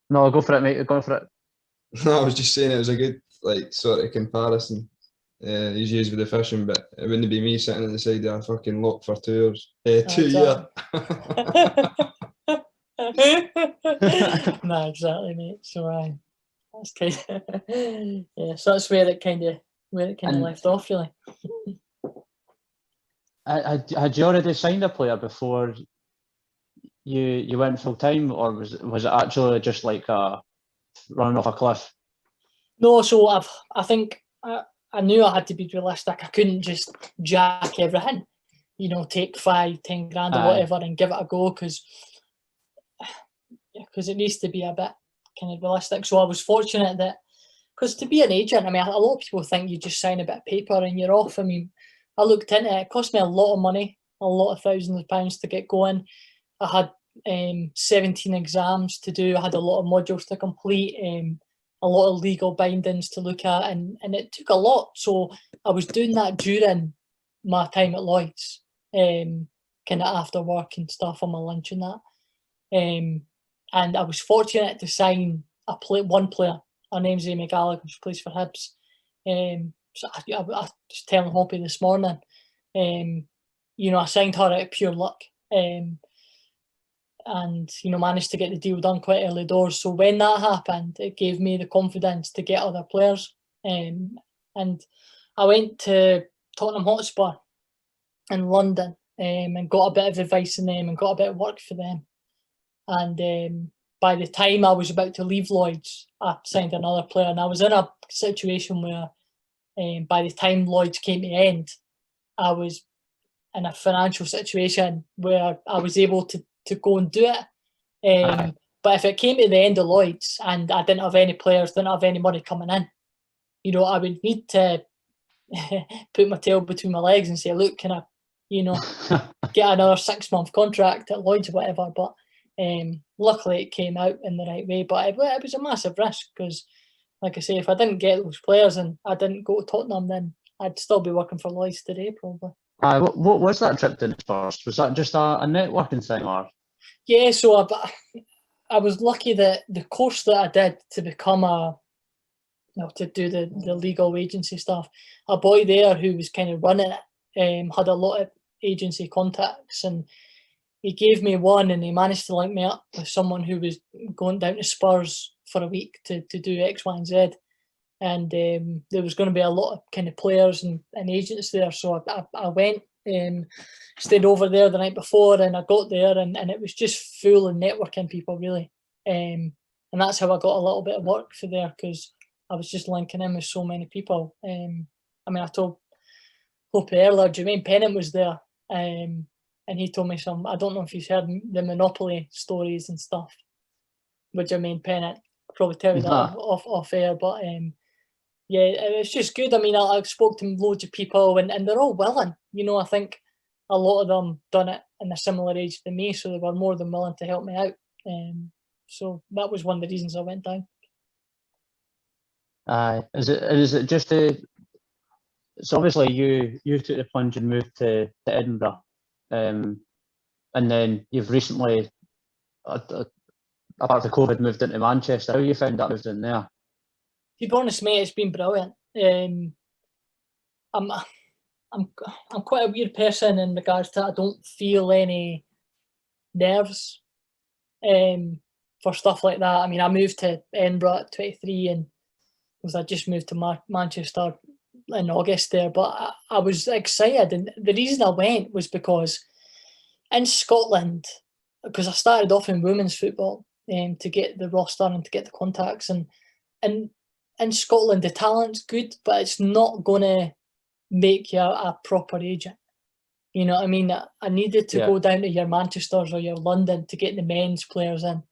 No, go for it, mate. Go for it. No, I was just saying it was a good like sort of comparison. He's used with the fishing, but it wouldn't be me sitting at the side of a fucking lock for 2 hours. 2 years. No, exactly, mate. So that's kind of yeah. So that's where it kind of And left off, really. had you already signed a player before you went full time, or was it actually just like running off a cliff? No, so I think I knew I had to be realistic. I couldn't just jack everything, take 5-10 grand or whatever and give it a go because it needs to be a bit kind of realistic. So I was fortunate that, because to be an agent, I mean, a lot of people think you just sign a bit of paper and you're off. I mean, I looked into it. It cost me a lot of money, a lot of thousands of pounds to get going. I had 17 exams to do. I had a lot of modules to complete, a lot of legal bindings to look at, and it took a lot. So I was doing that during my time at Lloyd's, kind of after work and stuff on my lunch and that. And I was fortunate to sign one player. Her name's Amy Gallagher, she plays for Hibs. So I was telling Hoppy this morning, I signed her out of pure luck. And managed to get the deal done quite early doors. So when that happened, it gave me the confidence to get other players. And I went to Tottenham Hotspur in London and got a bit of advice from them and got a bit of work for them. And by the time I was about to leave Lloyd's, I signed another player, and I was in a situation where by the time Lloyd's came to end, I was in a financial situation where I was able to go and do it. But if it came to the end of Lloyd's and I didn't have any players, didn't have any money coming in, I would need to put my tail between my legs and say, look, can I, get another 6-month contract at Lloyd's or whatever. But luckily it came out in the right way. But it was a massive risk because, like I say, if I didn't get those players and I didn't go to Tottenham, then I'd still be working for Lloyd's today, probably. What was that trip to first? Was that just a networking thing, or? Yeah, so I was lucky that the course that I did to become to do the legal agency stuff, a boy there who was kind of running it had a lot of agency contacts, and he gave me one, and he managed to link me up with someone who was going down to Spurs for a week to do X, Y, and Z. And there was going to be a lot of kind of players and agents there. So I went, stayed over there the night before, and I got there, and it was just full of networking people, really. And that's how I got a little bit of work for there, because I was just linking in with so many people. I mean, I told Hope earlier, Jermaine Pennant was there, and he told me some, I don't know if you've heard the Monopoly stories and stuff with Jermaine Pennant. I'll probably tell you that off air, but yeah, it's just good. I mean, I spoke to loads of people, and they're all willing. I think a lot of them done it in a similar age to me, so they were more than willing to help me out. So that was one of the reasons I went down. Is it just so obviously you took the plunge and moved to Edinburgh, and then you've recently, apart from COVID, moved into Manchester. How you found that moved in there? To be honest, mate, it's been brilliant. I'm quite a weird person in regards to I don't feel any nerves for stuff like that. I mean, I moved to Edinburgh at 23, and I just moved to Manchester in August there. But I was excited, and the reason I went was because in Scotland, because I started off in women's football to get the roster and to get the contacts, and in Scotland, the talent's good, but it's not going to make you a proper agent. You know what I mean? I needed to go down to your Manchesters or your London to get the men's players in.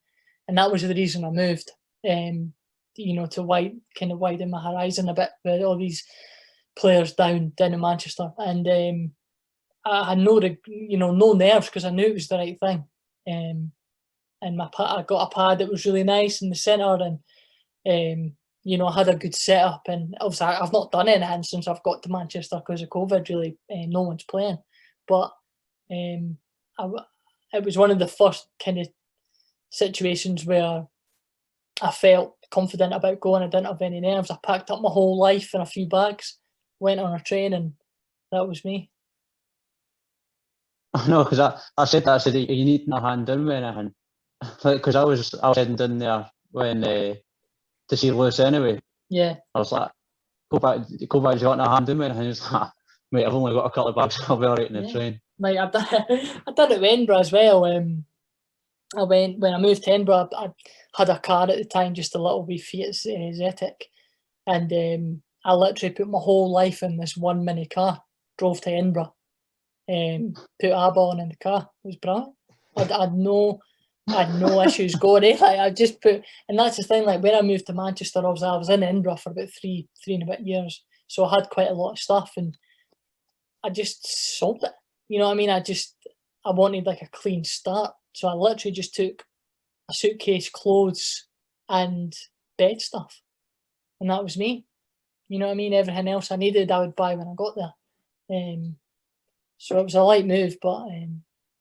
And that was the reason I moved, to widen my horizon a bit with all these players down in Manchester. And I had no nerves because I knew it was the right thing. And I got a pad that was really nice in the centre, and I had a good setup, and obviously I've not done anything since I've got to Manchester because of COVID, really. No one's playing. But it was one of the first kind of situations where I felt confident about going. I didn't have any nerves. I packed up my whole life in a few bags, went on a train, and that was me. I know, because I said that. I said, you need a hand in with anything. Because I was heading down there when to see Lewis anyway. Yeah. I was like, go back, you got a hand in with anything. He was like, mate, I've only got a couple of bags. I'll be all right in the train. Like I done it with Edinburgh as well. I went when I moved to Edinburgh. I had a car at the time, just a little wee Fiat Zetic, and I literally put my whole life in this one mini car. Drove to Edinburgh, put Arbon in the car. It was brilliant. I had no issues going. Like I just put, and that's the thing. Like when I moved to Manchester, I was in Edinburgh for about three and a bit years, so I had quite a lot of stuff, and I just sold it. You know what I mean? I wanted like a clean start. So I literally just took a suitcase, clothes, and bed stuff. And that was me. You know what I mean? Everything else I needed, I would buy when I got there. So it was a light move, but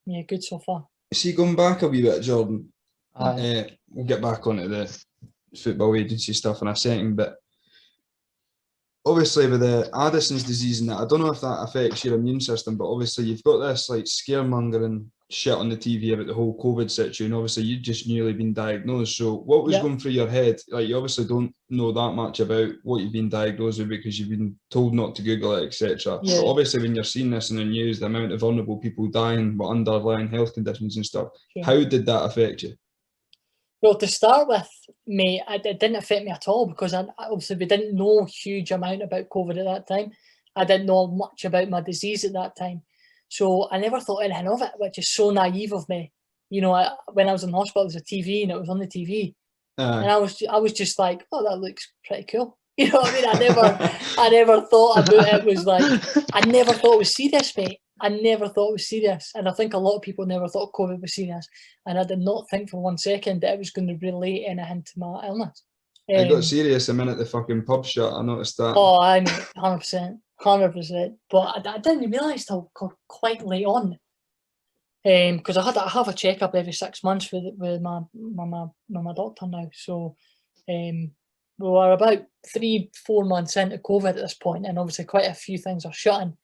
yeah, good so far. See, going back a wee bit, Jordan, Aye. we'll get back onto the football agency stuff in a second, but obviously with the Addison's disease and that, I don't know if that affects your immune system, but obviously you've got this like scaremongering shit on the TV about the whole COVID situation. Obviously you'd just newly been diagnosed. So what was going through your head? Like you obviously don't know that much about what you've been diagnosed with because you've been told not to Google it, etc. Yeah. But obviously when you're seeing this in the news, the amount of vulnerable people dying with underlying health conditions and stuff, how did that affect you? Well, to start with, mate, it didn't affect me at all because obviously we didn't know a huge amount about COVID at that time. I didn't know much about my disease at that time. So I never thought anything of it, which is so naive of me. You know, when I was in the hospital, there was a TV and it was on the TV. And I was just like, oh, that looks pretty cool. You know what I mean? I never thought about it was like, I never thought it was serious, mate. I never thought it was serious. And I think a lot of people never thought COVID was serious. And I did not think for 1 second that it was going to relate anything to my illness. It got serious the minute the fucking pub shut. I noticed that. Oh, I know, 100%. 100%. But I didn't realise till quite late on. Because I have a checkup every 6 months with my doctor now. So we were about 3-4 months into COVID at this point, and obviously quite a few things are shutting.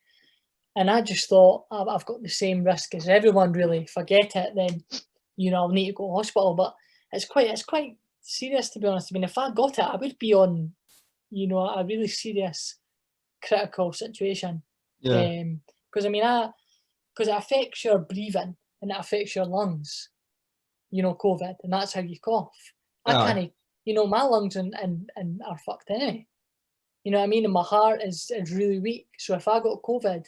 And I just thought I've got the same risk as everyone. Really, if I get it, then I'll need to go to hospital. But it's quite serious, to be honest. I mean, if I got it, I would be on a really serious critical situation. Yeah. Because because it affects your breathing and it affects your lungs. COVID, and that's how you cough. I can't. My lungs and are fucked anyway. You know what I mean? And my heart is really weak. So if I got COVID,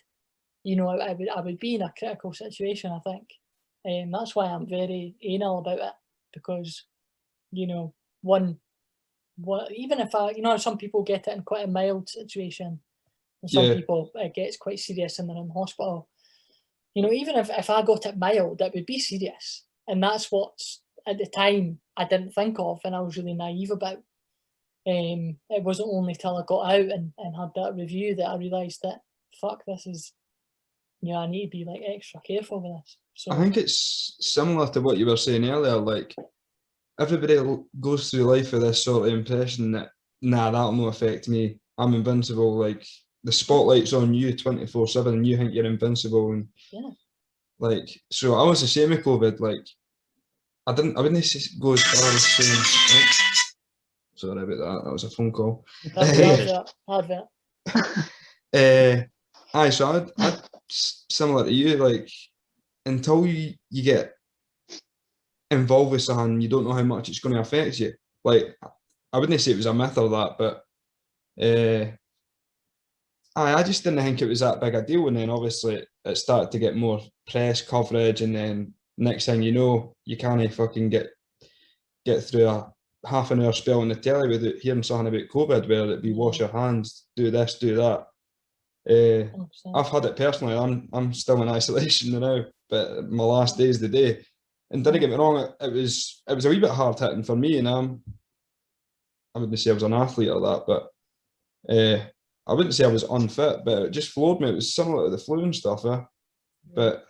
I would be in a critical situation, I think. That's why I'm very anal about it, because, even if some people get it in quite a mild situation, and some people it gets quite serious and they're in hospital. Even if I got it mild, it would be serious. And that's what, at the time, I didn't think of and I was really naive about. It wasn't only till I got out and had that review that I realised that, fuck, this is, I need to be like extra careful with this. So I think it's similar to what you were saying earlier. Like, everybody goes through life with this sort of impression that, that'll not affect me. I'm invincible. Like, the spotlight's on you 24/7 and you think you're invincible. And like, so I was the same with COVID. Like, I wouldn't go as far as saying, sorry about that. That was a phone call. Advert. So I'd similar to you, like, until you get involved with something, you don't know how much it's going to affect you. Like, I wouldn't say it was a myth or that, but I just didn't think it was that big a deal. And then obviously it started to get more press coverage, and then next thing you know, you can't fucking get through a half an hour spell on the telly without hearing something about COVID, whether it be wash your hands, do this, do that. I've had it personally. I'm still in isolation now, but my last day is the day. And don't get me wrong, it was a wee bit hard hitting for me, and I wouldn't say I was an athlete or that, but I wouldn't say I was unfit, but it just floored me. It was similar to the flu and stuff, but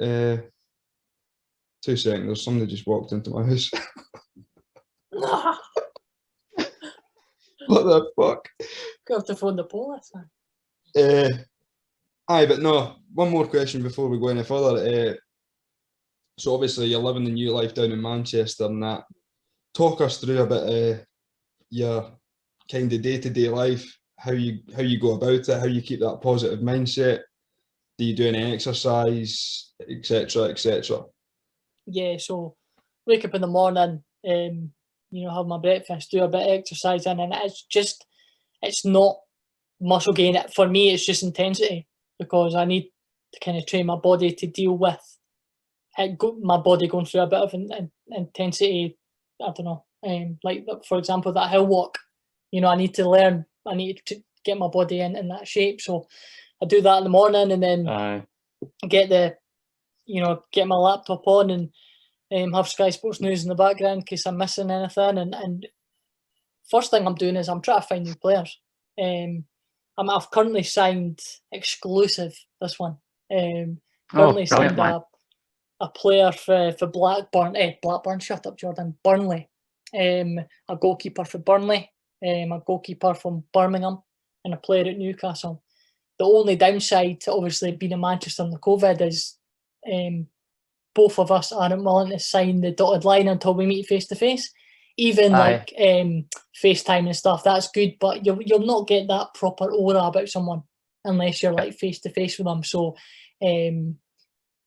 2 seconds, somebody just walked into my house. Nah, What the fuck? got have to phone the police. Man. Aye, but no. One more question before we go any further. So obviously you're living the new life down in Manchester and that. Talk us through a bit of your kind of day-to-day life, how you go about it, how you keep that positive mindset. Do you do any exercise, etc., etc.? Yeah, so wake up in the morning, have my breakfast, do a bit of exercise, and then it's not muscle gain. For me, it's just intensity because I need to kind of train my body to deal with my body going through a bit of intensity. I don't know, like for example that hill walk. I need to get my body in that shape. So I do that in the morning, and then get my laptop on and have Sky Sports News in the background in case I'm missing anything. And first thing I'm doing is I'm trying to find new players. I've currently signed exclusive this one. Currently signed a player for Blackburn. Blackburn, shut up, Jordan. Burnley. A goalkeeper for Burnley. A goalkeeper from Birmingham, and a player at Newcastle. The only downside to obviously being in Manchester in the COVID is both of us aren't willing to sign the dotted line until we meet face to face. Even like FaceTime and stuff, that's good, but you'll not get that proper aura about someone unless you're like face to face with them. So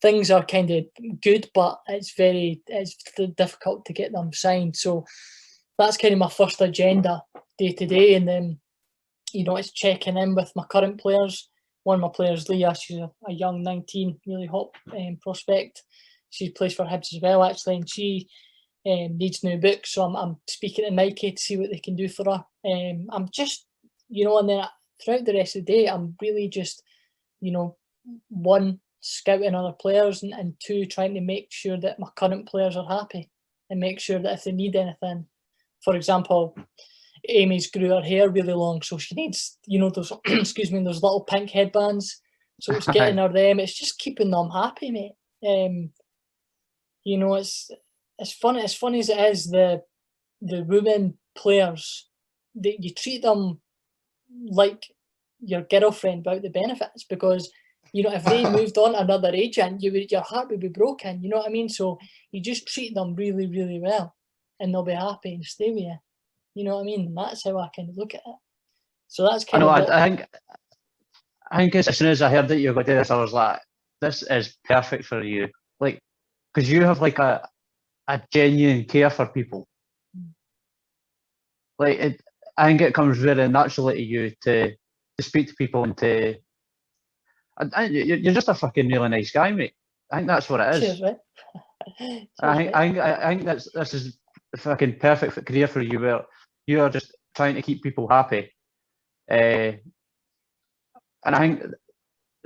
things are kind of good, but it's difficult to get them signed. So that's kind of my first agenda day to day, and then it's checking in with my current players. One of my players, Leah, she's a young 19, really hot prospect. She plays for Hibs as well, actually, and she needs new books. So I'm speaking to Nike to see what they can do for her. I'm just, and then throughout the rest of the day, I'm really just, one, scouting other players, and two, trying to make sure that my current players are happy and make sure that if they need anything, for example, Amy's grew her hair really long, so she needs, those excuse me, those little pink headbands. So it's getting her them. It's just keeping them happy, mate. It's funny as it is, the women players, that you treat them like your girlfriend without the benefits, because if they moved on to another agent, your heart would be broken. You know what I mean? So you just treat them really, really well, and they'll be happy and stay with you. You know what I mean? And that's how I kind of look at it. So that's kind of. I think as soon as I heard that you were going to do this, I was like, "This is perfect for you." Like, because you have like a genuine care for people. Like, I think it comes really naturally to you to speak to people and to. You're just a fucking really nice guy, mate. I think that's what it is. Cheers, mate. Cheers, I think this is a fucking perfect career for you, where you are just trying to keep people happy. And I think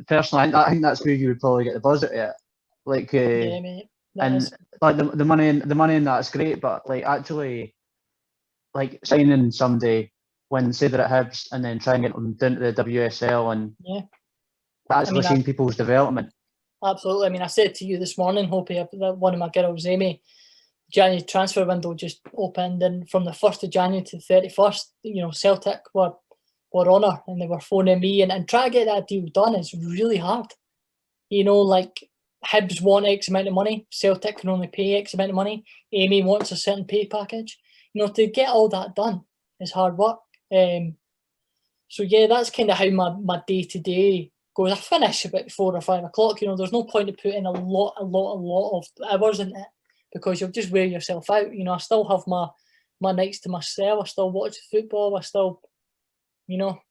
personally, I think that's where you would probably get the buzz out of it. Like, yeah, mate. Like the money in that's great, but like actually, like signing somebody when say they're at Hibs and then trying to get them down to the WSL and actually seeing people's development. Absolutely. I mean, I said to you this morning, Hoppy, that one of my girls, Amy, January transfer window just opened, and from the 1st of January to the 31st, Celtic were on her, and they were phoning me, and trying to get that deal done is really hard. Like Hibs want X amount of money, Celtic can only pay X amount of money, Amy wants a certain pay package. To get all that done is hard work. So yeah, that's kind of how my day to day goes. I finish about 4 or 5 o'clock. There's no point in putting a lot of hours in it, because you'll just wear yourself out. I still have my nights to myself. I still watch football. I still,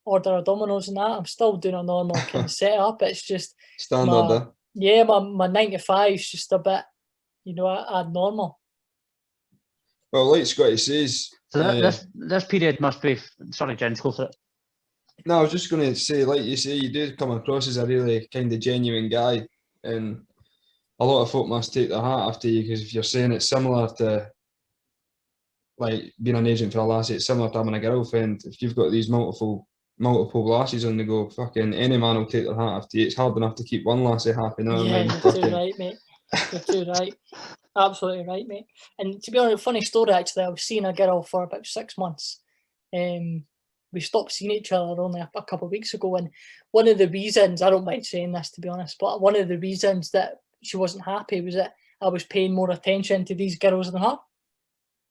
order a Domino's and that. I'm still doing a normal kind of setup. It's just standard. Yeah, my 9 to 5 is just a bit, abnormal. Well, like Scotty says, so this period must be. Sorry, Jen, go for it. No, I was just going to say, like you say, you do come across as a really kind of genuine guy, and a lot of folk must take their hat off to you, because if you're saying it's similar to like being an agent for a lassie, it's similar to having a girlfriend. If you've got these multiple lassies on the go, fucking any man will take their hat off to you. It's hard enough to keep one lassie happy now. Yeah, you're too right, mate. You're too right. Absolutely right, mate. And to be honest, funny story actually. I was seeing a girl for about 6 months. We stopped seeing each other only a couple of weeks ago, and one of the reasons, I don't mind saying this to be honest, but one of the reasons that she wasn't happy was that I was paying more attention to these girls than her.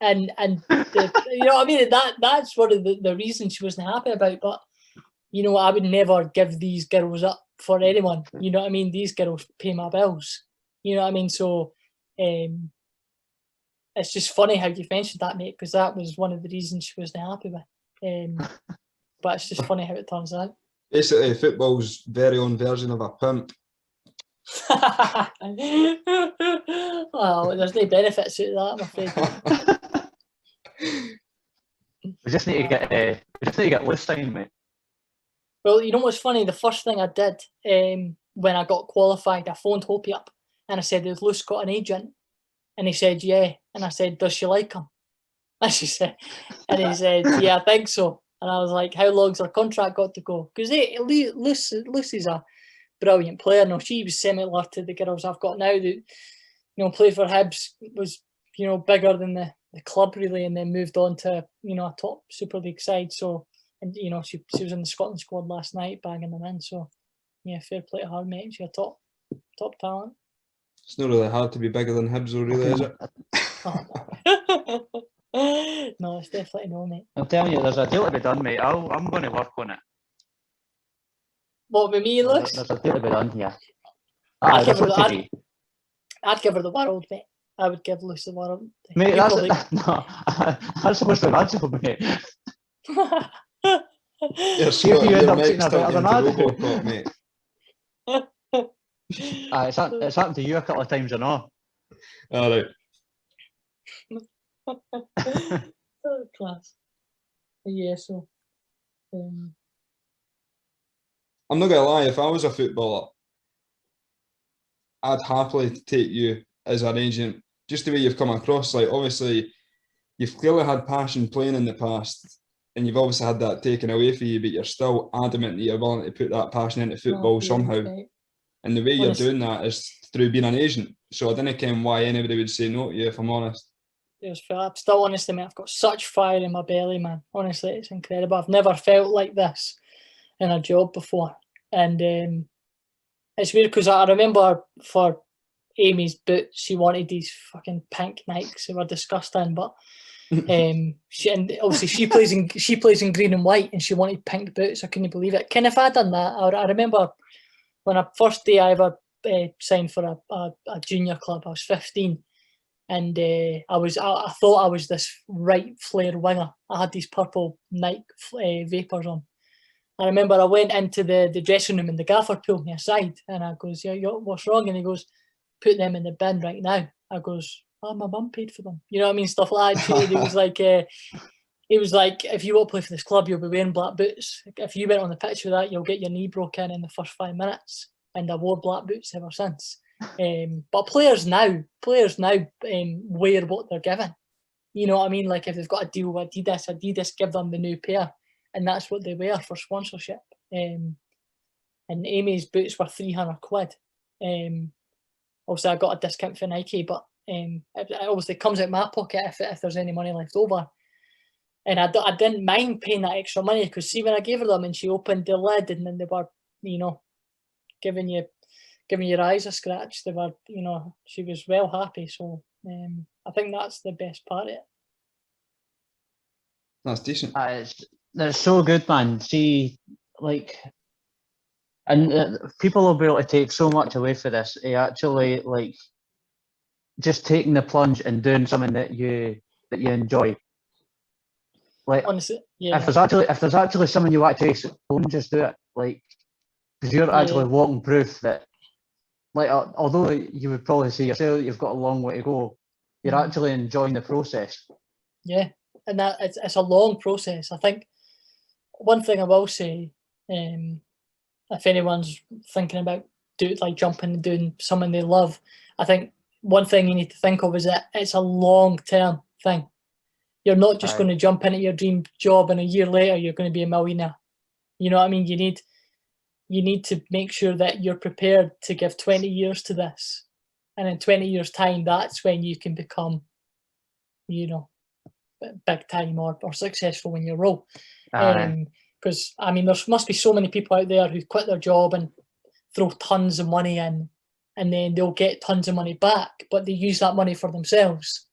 And you know what I mean? That's one of the reasons she wasn't happy about. But you know, I would never give these girls up for anyone. You know what I mean? These girls pay my bills. You know what I mean? So it's just funny how you've mentioned that, mate, because that was one of the reasons she wasn't happy with. But it's just funny how it turns out. Basically, football's very own version of a pimp. Well, there's no benefits out of that, I'm afraid. We just need to get loose time, mate. Well, you know what's funny? The first thing I did when I got qualified, I phoned Hopey up and I said, "Has Luce got an agent?" And he said, "Yeah." And I said, "Does she like him?" And he said, "Yeah, I think so." And I was like, "How long's her contract got to go?" Because Lucy's a brilliant player. No, she was similar to the girls I've got now that played for Hibs, was bigger than the club really, and then moved on to a top Super League side. So, and she was in the Scotland squad last night, bagging them in. So yeah, fair play to her, mate. She's a top talent. It's not really hard to be bigger than Hibs, though, really, is it? Oh. No, it's definitely no, mate. I'm telling you, there's a deal to be done, mate. I'm going to work on it. What with me, Lewis? There's a deal to be done here. I'd give her the world, mate. I would give Lucy the world. Mate, that's supposed to be answer, mate. You're next time into Robocop, mate. It's happened to you a couple of times, you know. All right. Oh, class. Yeah, so. I'm not gonna lie, if I was a footballer, I'd happily take you as an agent, just the way you've come across. Like, obviously, you've clearly had passion playing in the past, and you've obviously had that taken away from you, but you're still adamant that you're willing to put that passion into football somehow. Right. And the way you're doing that is through being an agent. So I don't know why anybody would say no to you, if I'm honest. It fair. I'm still honestly, mate, I've got such fire in my belly, man. Honestly, it's incredible. I've never felt like this in a job before. And it's weird because I remember for Amy's boots, she wanted these fucking pink Nikes. They were disgusting, but she plays in green and white, and she wanted pink boots. I couldn't believe it. If I'd done that, I remember when first day I ever signed for a junior club. I was 15, and I thought I was this right flair winger. I had these purple Nike Vapors on. I remember I went into the dressing room and the gaffer pulled me aside and I goes, "Yeah, what's wrong?" And he goes, "Put them in the bin right now." I goes, "Oh, my mum paid for them." You know what I mean? Stuff like that. He was like, "If you want to play for this club, you'll be wearing black boots. If you went on the pitch with that, you'll get your knee broken in the first 5 minutes." And I wore black boots ever since. But players now wear what they're given. You know what I mean? Like if they've got a deal with Adidas give them the new pair. And that's what they wear for sponsorship. And Amy's boots were 300 quid. Obviously, I got a discount for Nike, but it obviously comes out of my pocket if there's any money left over. And I didn't mind paying that extra money because see when I gave her them and she opened the lid and then they were, giving your eyes a scratch. They were, she was well happy. So I think that's the best part of it. That's decent. That's so good, man. See, and people will be able to take so much away for this. Actually, just taking the plunge and doing something that you enjoy. Like, honestly, yeah. If there's actually something you actually don't just do it. Because you're actually walking proof that, although you would probably say yourself you've got a long way to go, you're actually enjoying the process. Yeah, and that it's a long process. I think one thing I will say, if anyone's thinking about jumping and doing something they love, I think one thing you need to think of is that it's a long-term thing. You're not just going to jump into your dream job and a year later you're going to be a millionaire. You know what I mean? You need to make sure that you're prepared to give 20 years to this and in 20 years' time, that's when you can become, big time or successful in your role. Because I mean, there must be so many people out there who quit their job and throw tons of money in, and then they'll get tons of money back, but they use that money for themselves.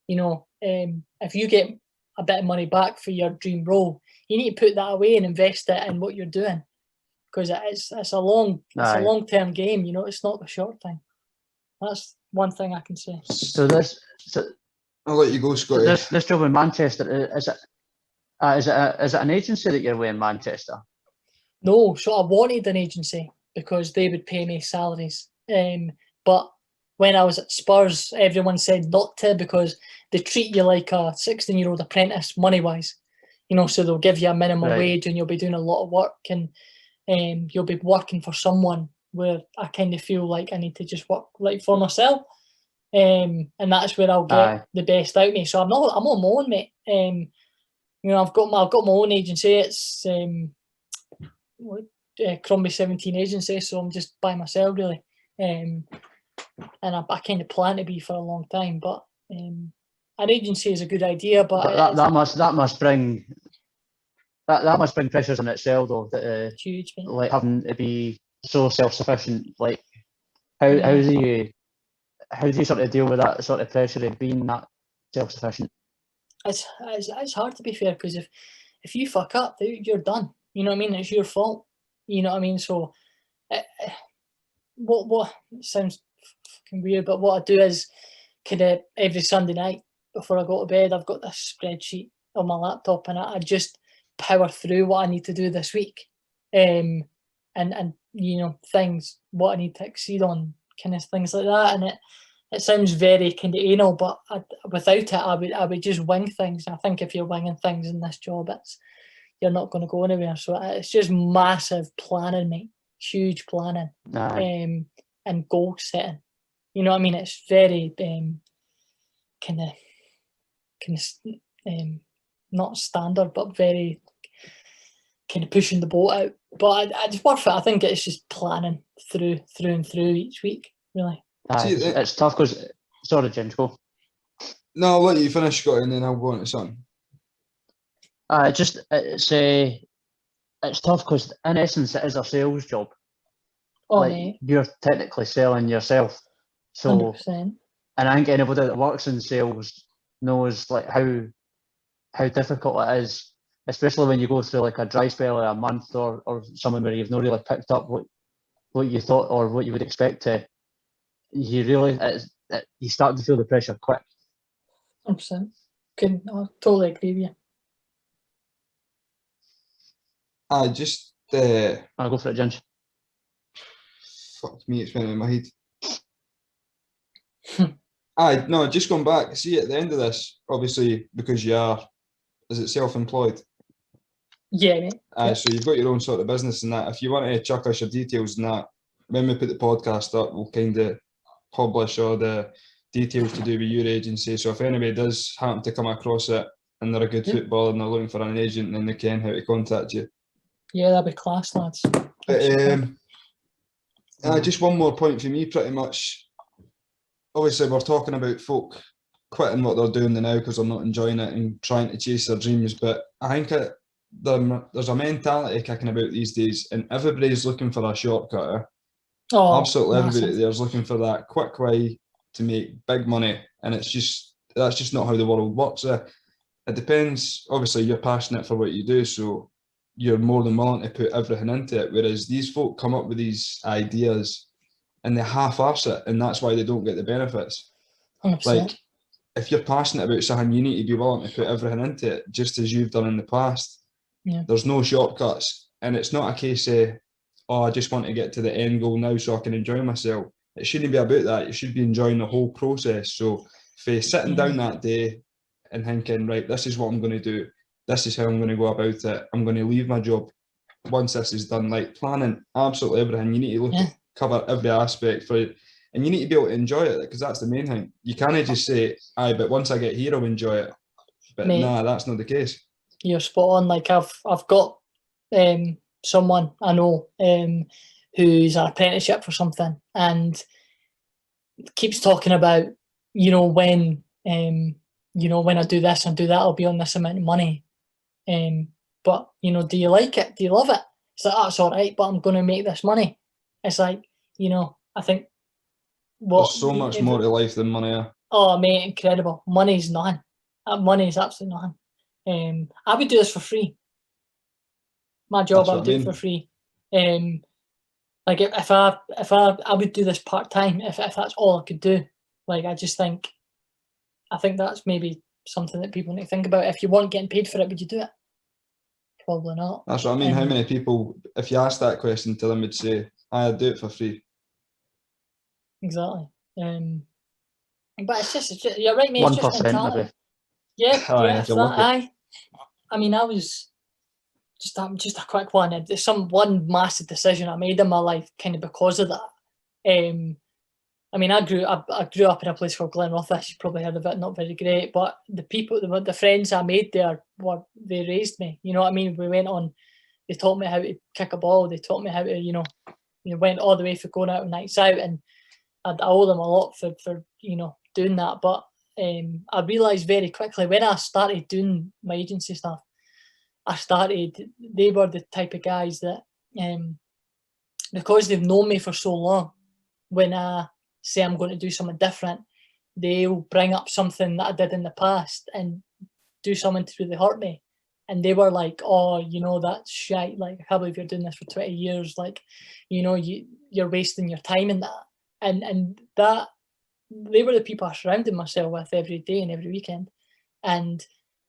If you get a bit of money back for your dream role, you need to put that away and invest it in what you're doing, because it's a long-term game. It's not a short thing. That's one thing I can say. So I'll let you go, Scotty. This job in Manchester, is it an agency that you're with in Manchester? No, so I wanted an agency because they would pay me salaries. But when I was at Spurs, everyone said not to, because they treat you like a 16-year-old apprentice money-wise. So they'll give you a minimum wage and you'll be doing a lot of work, and you'll be working for someone where I kind of feel like I need to just work like for myself. And that's where I'll get the best out of me. So I'm on my own, mate. I've got my own agency. It's Crombie 17 agency, so I'm just by myself really. And I kind of plan to be for a long time, but an agency is a good idea. But that must bring pressures in itself, though. That huge, mate. Like having to be so self-sufficient. Like how do you sort of deal with that sort of pressure of being that self-sufficient? It's hard, to be fair, because if you fuck up, you're done. You know what I mean? It's your fault. You know what I mean? So, what sounds fucking weird, but what I do is kind of every Sunday night before I go to bed, I've got this spreadsheet on my laptop, and I just power through what I need to do this week, and things, what I need to exceed on, kind of things like that. And it sounds very kind of anal, but without it, I would just wing things. I think if you're winging things in this job, you're not going to go anywhere. So it's just massive planning, mate. Huge planning, and goal setting. You know what I mean? It's very kind of not standard, but very kind of pushing the boat out. But it's worth it. I think it's just planning through and through each week, really. It's tough because, sorry, James, go. No, I'll let you finish, Scotty, and then I'll go on to something. It's tough because in essence it is a sales job. Mate. You're technically selling yourself. So 100%. And I think anybody that works in sales knows like how difficult it is, especially when you go through like a dry spell of a month or something where you've not really picked up what you thought or what you would expect to. You start to feel the pressure quick. 100%. I totally agree with you. I just I'll go for it, Ginge. Fuck me, it's been in my head. No, just going back, see at the end of this, obviously, because you are, is it self-employed? Yeah, mate. So you've got your own sort of business and that. If you want to chuck us your details and that, when we put the podcast up, we'll kind of publish all the details to do with your agency. So if anybody does happen to come across it and they're a good footballer and they're looking for an agent, then they can how to contact you. Yeah, that'd be class, lads. Just one more point for me, pretty much. Obviously, we're talking about folk quitting what they're doing now because they're not enjoying it and trying to chase their dreams. But I think there's a mentality kicking about these days, and everybody's looking for a shortcut. Absolutely, everybody there's looking for that quick way to make big money, and that's just not how the world works. It depends. Obviously, you're passionate for what you do, so you're more than willing to put everything into it. Whereas these folk come up with these ideas and they half-arse it, and that's why they don't get the benefits. 100%. Like, if you're passionate about something, you need to be willing to put everything into it, just as you've done in the past. Yeah. There's no shortcuts, and it's not a case of, I just want to get to the end goal now so I can enjoy myself. It shouldn't be about that. You should be enjoying the whole process. So for sitting down that day and thinking, right, this is what I'm going to do, this is how I'm going to go about it, I'm going to leave my job once this is done, like planning absolutely everything. You need to cover every aspect for it, and you need to be able to enjoy it, because that's the main thing. You can't just say, but once I get here I'll enjoy it. But mate, nah, that's not the case. You're spot on. Like I've got someone I know who's an apprenticeship for something, and keeps talking about, when when I do this and do that, I'll be on this amount of money. But do you like it? Do you love it? It's like, that's all right, but I'm going to make this money. It's like, I think There's so much more to life than money. Oh, mate, incredible. Money's nothing. Money is absolutely nothing. I would do this for free. My job, I would do it for free. Like if I would do this part time if that's all I could do. Like I think that's maybe something that people need to think about. If you weren't getting paid for it, would you do it? Probably not. That's what I mean. How many people, if you ask that question to them, would say, I'd do it for free. Exactly. But it's just you're right, mate. It's 1%, just mentality. maybe. Yeah, Aye, yeah. if you're lucky. I mean, I was just a quick one. There's one massive decision I made in my life, kind of because of that. I mean, I grew up in a place called Glenrothes. You probably heard of it. Not very great, but the people, the friends I made there they raised me. You know what I mean? We went on. They taught me how to kick a ball. They taught me how to, went all the way for going out on nights out, and I owe them a lot for doing that. But I realised very quickly when I started doing my agency stuff, they were the type of guys that, because they've known me for so long, when I say I'm going to do something different, they'll bring up something that I did in the past and do something to really hurt me. And they were like, oh, that's shite. Like, I can't believe you're doing this for 20 years. Like, you're wasting your time in that. And that, they were the people I surrounded myself with every day and every weekend. And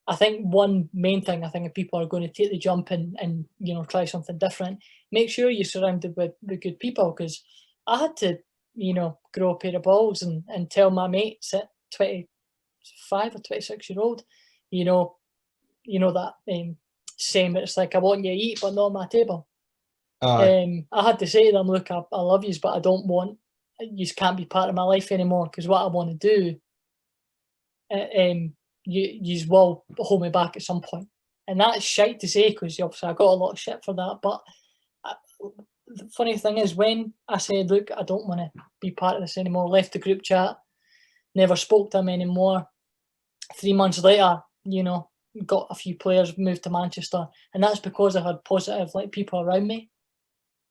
I think one main thing, if people are going to take the jump and try something different, make sure you're surrounded with good people. Because I had to, grow a pair of balls and tell my mates at 25 or 26-year-old, that saying that it's like, I want you to eat, but not on my table. I had to say to them, look, I love yous, but I don't want, you can't be part of my life anymore, because what I want to do, you will hold me back at some point. And that's shite to say, because obviously I got a lot of shit for that. But the funny thing is, when I said, look, I don't want to be part of this anymore, left the group chat, never spoke to them anymore. 3 months later, got a few players moved to Manchester, and that's because I had positive people around me.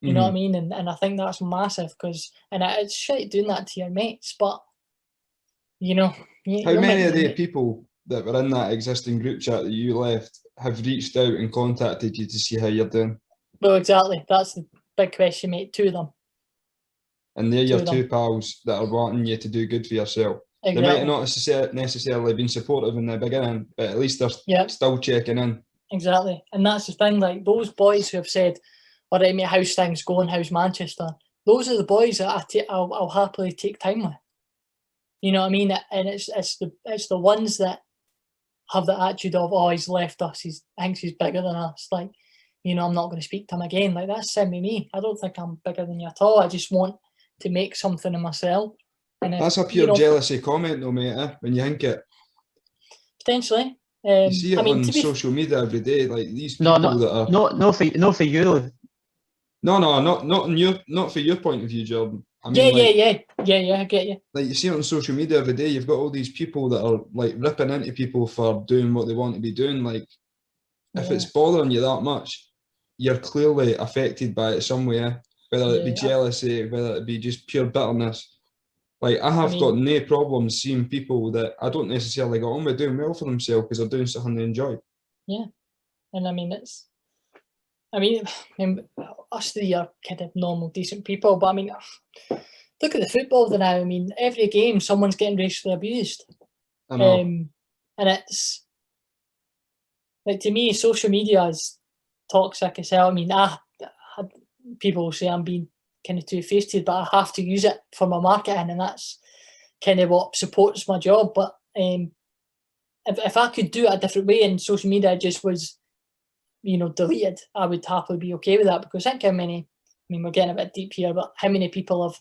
You know what I mean? And I think that's massive, because it's shit doing that to your mates, but how many of the people that were in that existing group chat that you left have reached out and contacted you to see how you're doing? Well, exactly. That's the big question, mate. 2 of them. And they're your 2 pals that are wanting you to do good for yourself. Exactly. They might not necessarily been supportive in the beginning, but at least they're still checking in. Exactly. And that's the thing, like those boys who have said, all right, mate, how's things going? How's Manchester? Those are the boys that I'll happily take time with. You know what I mean? And it's the ones that have the attitude of, oh, he's left us, he thinks he's bigger than us. Like, I'm not going to speak to him again. Like, that's me. I don't think I'm bigger than you at all. I just want to make something of myself. And that's a pure jealousy comment, though, mate. When you think it, potentially. You see it on social media every day, like these people that are not for you though. No, not for your point of view, Jordan. I mean, yeah, I get you. Like, you see it on social media every day. You've got all these people that are like ripping into people for doing what they want to be doing. Like, if it's bothering you that much, you're clearly affected by it somewhere. Whether it be jealousy, whether it be just pure bitterness. Like, I have got no problems seeing people that I don't necessarily get on with doing well for themselves because they're doing something they enjoy. Yeah, and I mean, us 3 are kind of normal, decent people, but I mean, look at the football now. I mean, every game someone's getting racially abused. I know. And it's like, to me, social media is toxic as hell. I mean, people say I'm being kind of two-faced, but I have to use it for my marketing, and that's kind of what supports my job. But if I could do it a different way and social media just was, deleted, I would happily be okay with that, because think how many, we're getting a bit deep here, but how many people have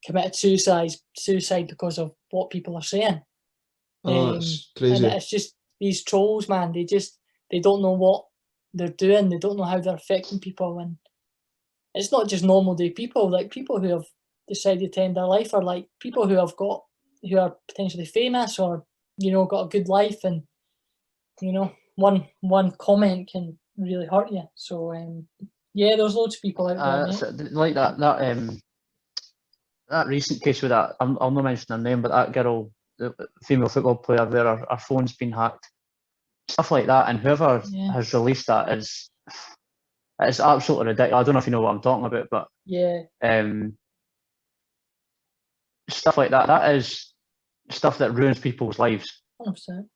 committed suicide because of what people are saying? Oh, it's crazy. And it's just these trolls, man. They don't know what they're doing. They don't know how they're affecting people, and it's not just normal day people, like people who have decided to end their life, or like people who are potentially famous, or got a good life, and one comment can really hurt you. So there's loads of people out there, so, like that recent case with that, I'll not mention her name, but that girl, the female football player, where her phone's been hacked, stuff like that, and whoever has released that it's absolutely ridiculous. I don't know if you know what I'm talking about, but stuff like that, that is stuff that ruins people's lives. 100%.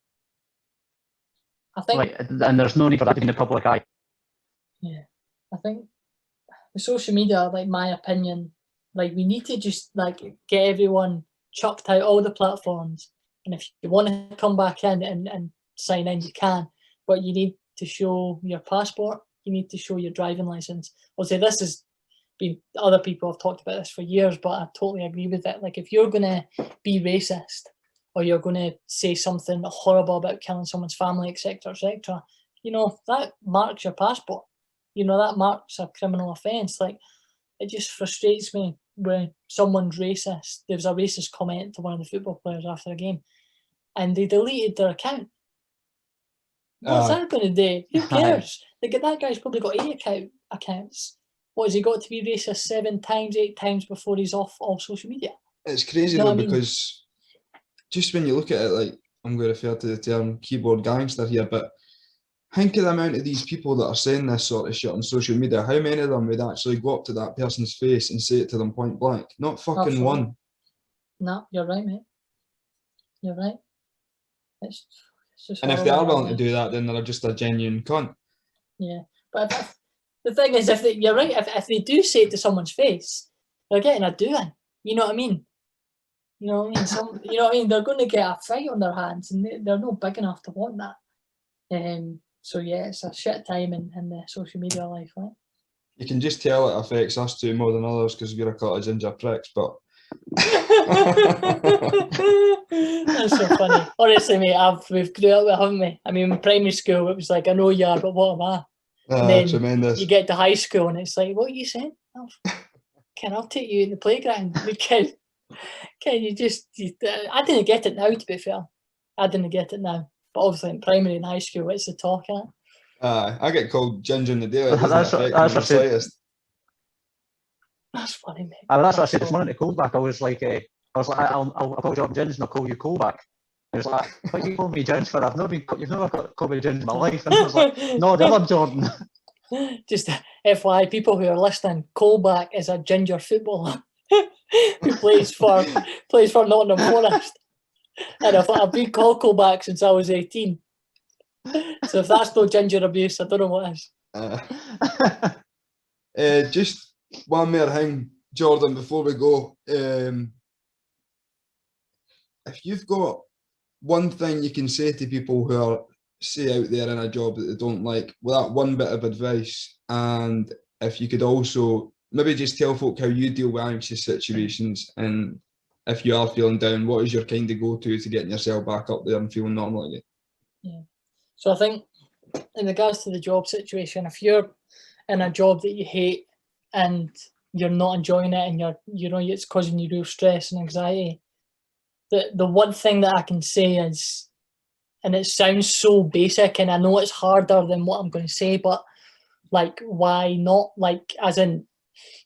I think, and there's no need for that to be in the public eye. Yeah, I think the social media, like, my opinion, like, we need to just like get everyone chucked out all the platforms, and if you want to come back in and sign in, you can, but you need to show your passport, you need to show your driving license. I'll say this has been, other people have talked about this for years, but I totally agree with it. Like, if you're going to be racist, or you're going to say something horrible about killing someone's family, etc., that marks your passport. That marks a criminal offence. Like, it just frustrates me when someone's racist. There was a racist comment to one of the football players after a game, and they deleted their account. What's that going to do? Who cares? Like, that guy's probably got 8 accounts. What, has he got to be racist 7 times, 8 times before he's off all social media? It's crazy though, because just when you look at it, like, I'm going to refer to the term keyboard gangster here, but think of the amount of these people that are saying this sort of shit on social media. How many of them would actually go up to that person's face and say it to them point blank? Not fucking Absolutely. one. No, you're right, mate. You're right. It's just, and if they are willing to do that, then they're just a genuine cunt. Yeah, but the thing is, you're right, if they do say it to someone's face, they're getting a doing. You know what I mean? You know what I mean? They're going to get a fight on their hands, and they're not big enough to want that. So yeah, it's a shit time in the social media life, right? You can just tell it affects us two more than others because we're a couple of ginger pricks, but that's so funny. Honestly, mate, we've grew up with, haven't we? I mean, in primary school, it was like, I know you are, but what am I? And then tremendous. You get to high school, and it's like, what are you saying? I'll take you in the playground. Can you just? I didn't get it now, to be fair. I didn't get it now. But obviously in primary and high school, it's the talk, isn't it? I get called ginger in the day. It doesn't That's affect me in the slightest. That's funny, mate. That's what I said this morning to Colback. I was like, I'll call you up Jins and I'll call you Colback. He was like, what are you calling me Jins for? You've never called me Jins in my life. And I was like, no, the other Jordan. Just FYI, people who are listening, Colback is a ginger footballer who plays for Nottingham Forest. And I've been called Colback since I was 18. So if that's no ginger abuse, I don't know what is. Just one more thing, Jordan, before we go. If you've got one thing you can say to people who are, say, out there in a job that they don't like, with that one bit of advice, and if you could also maybe just tell folk how you deal with anxious situations, and if you are feeling down, what is your kind of go-to to getting yourself back up there and feeling normal again? Yeah. So I think in regards to the job situation, if you're in a job that you hate and you're not enjoying it, and it's causing you real stress and anxiety, the one thing that I can say is, and it sounds so basic, and I know it's harder than what I'm going to say, but like, why not? Like, as in,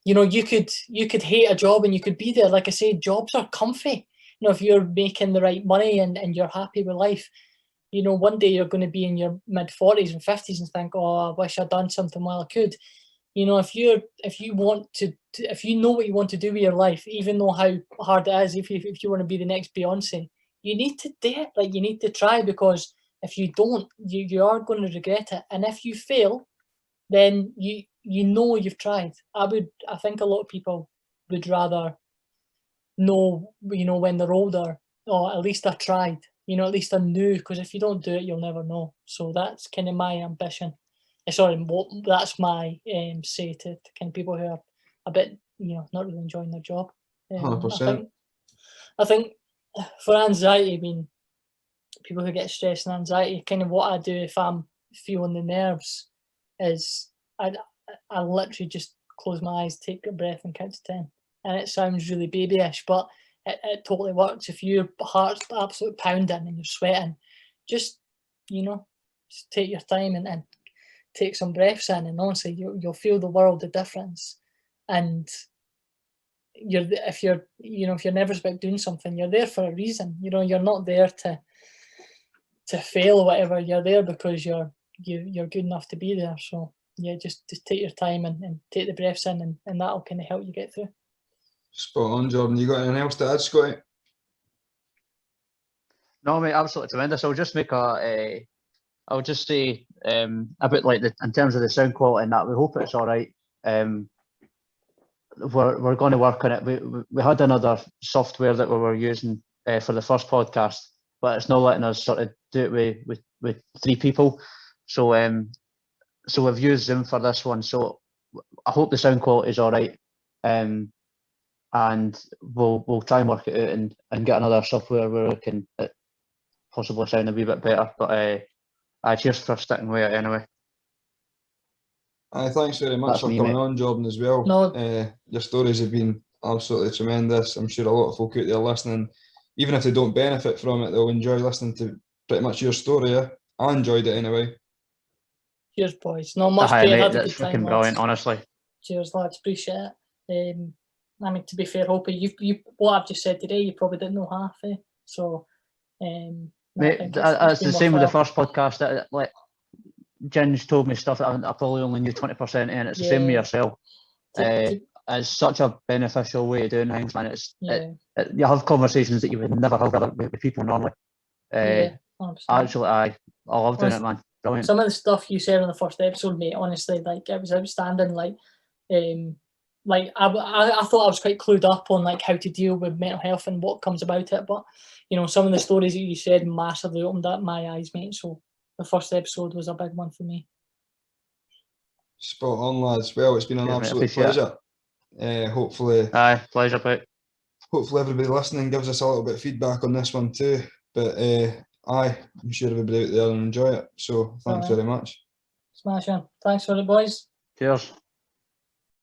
you could hate a job and you could be there. Like I say, jobs are comfy. If you're making the right money and you're happy with life, one day you're going to be in your mid-40s and 50s and think, oh, I wish I'd done something while I could. If you know what you want to do with your life, even though how hard it is, if you want to be the next Beyonce, you need to do it. Like, you need to try, because if you don't, you are going to regret it. And if you fail, then you've tried. I think a lot of people would rather know, when they're older, oh, at least I tried, at least I knew, because if you don't do it, you'll never know. So that's kind of my ambition. That's my say to kind of people who are a bit, not really enjoying their job. 100%. I think for anxiety, I mean, people who get stress and anxiety, kind of what I do if I'm feeling the nerves is I literally just close my eyes, take a breath, and count to 10. and it sounds really babyish, but it totally works. If your heart's absolutely pounding and you're sweating, just, just take your time and take some breaths in, and honestly, you'll feel the world of difference. And if you're nervous about doing something, you're there for a reason. You're not there to fail or whatever. You're there because you're good enough to be there. So yeah, just take your time and take the breaths in, and that'll kind of help you get through. Spot on, Jordan. You got anything else to add, Scotty? No, mate, absolutely tremendous. I'll just I'll just say about like in terms of the sound quality and that, we hope it's all right. We're going to work on it. We had another software that we were using for the first podcast, but it's not letting us sort of do it with 3 people. So we've used Zoom for this one. So I hope the sound quality is all right. And we'll try and work it out and get another software where it can possibly sound a wee bit better. But cheers for sticking with it anyway. Thanks very much for coming on, Jordan, as well. No. Your stories have been absolutely tremendous. I'm sure a lot of folk out there listening, even if they don't benefit from it, they'll enjoy listening to pretty much your story. Yeah? I enjoyed it anyway. Cheers, boys. Not much better. Mate, had a that's good time, fucking brilliant, honestly. Cheers, lads. Appreciate it. I mean, to be fair, Hopey, you what I've just said today, you probably didn't know half, eh? So, mate, it's the same with the first podcast. Like, Ginge told me stuff that I probably only knew 20%, and it's the same with yourself. It's such a beneficial way of doing things, man. You have conversations that you would never have with people normally. Actually, I love doing it, man. Brilliant. Some of the stuff you said on the first episode, mate, honestly, like, it was outstanding. Like I thought I was quite clued up on like how to deal with mental health and what comes about it, but some of the stories that you said massively opened up my eyes, mate. So the first episode was a big one for me. Spot on, lads. Well, it's been an absolute pleasure. Hopefully, pleasure, mate. Hopefully everybody listening gives us a little bit of feedback on this one too. But I'm sure everybody out there will enjoy it. So thanks very much. Smashing. Thanks for it, boys. Cheers.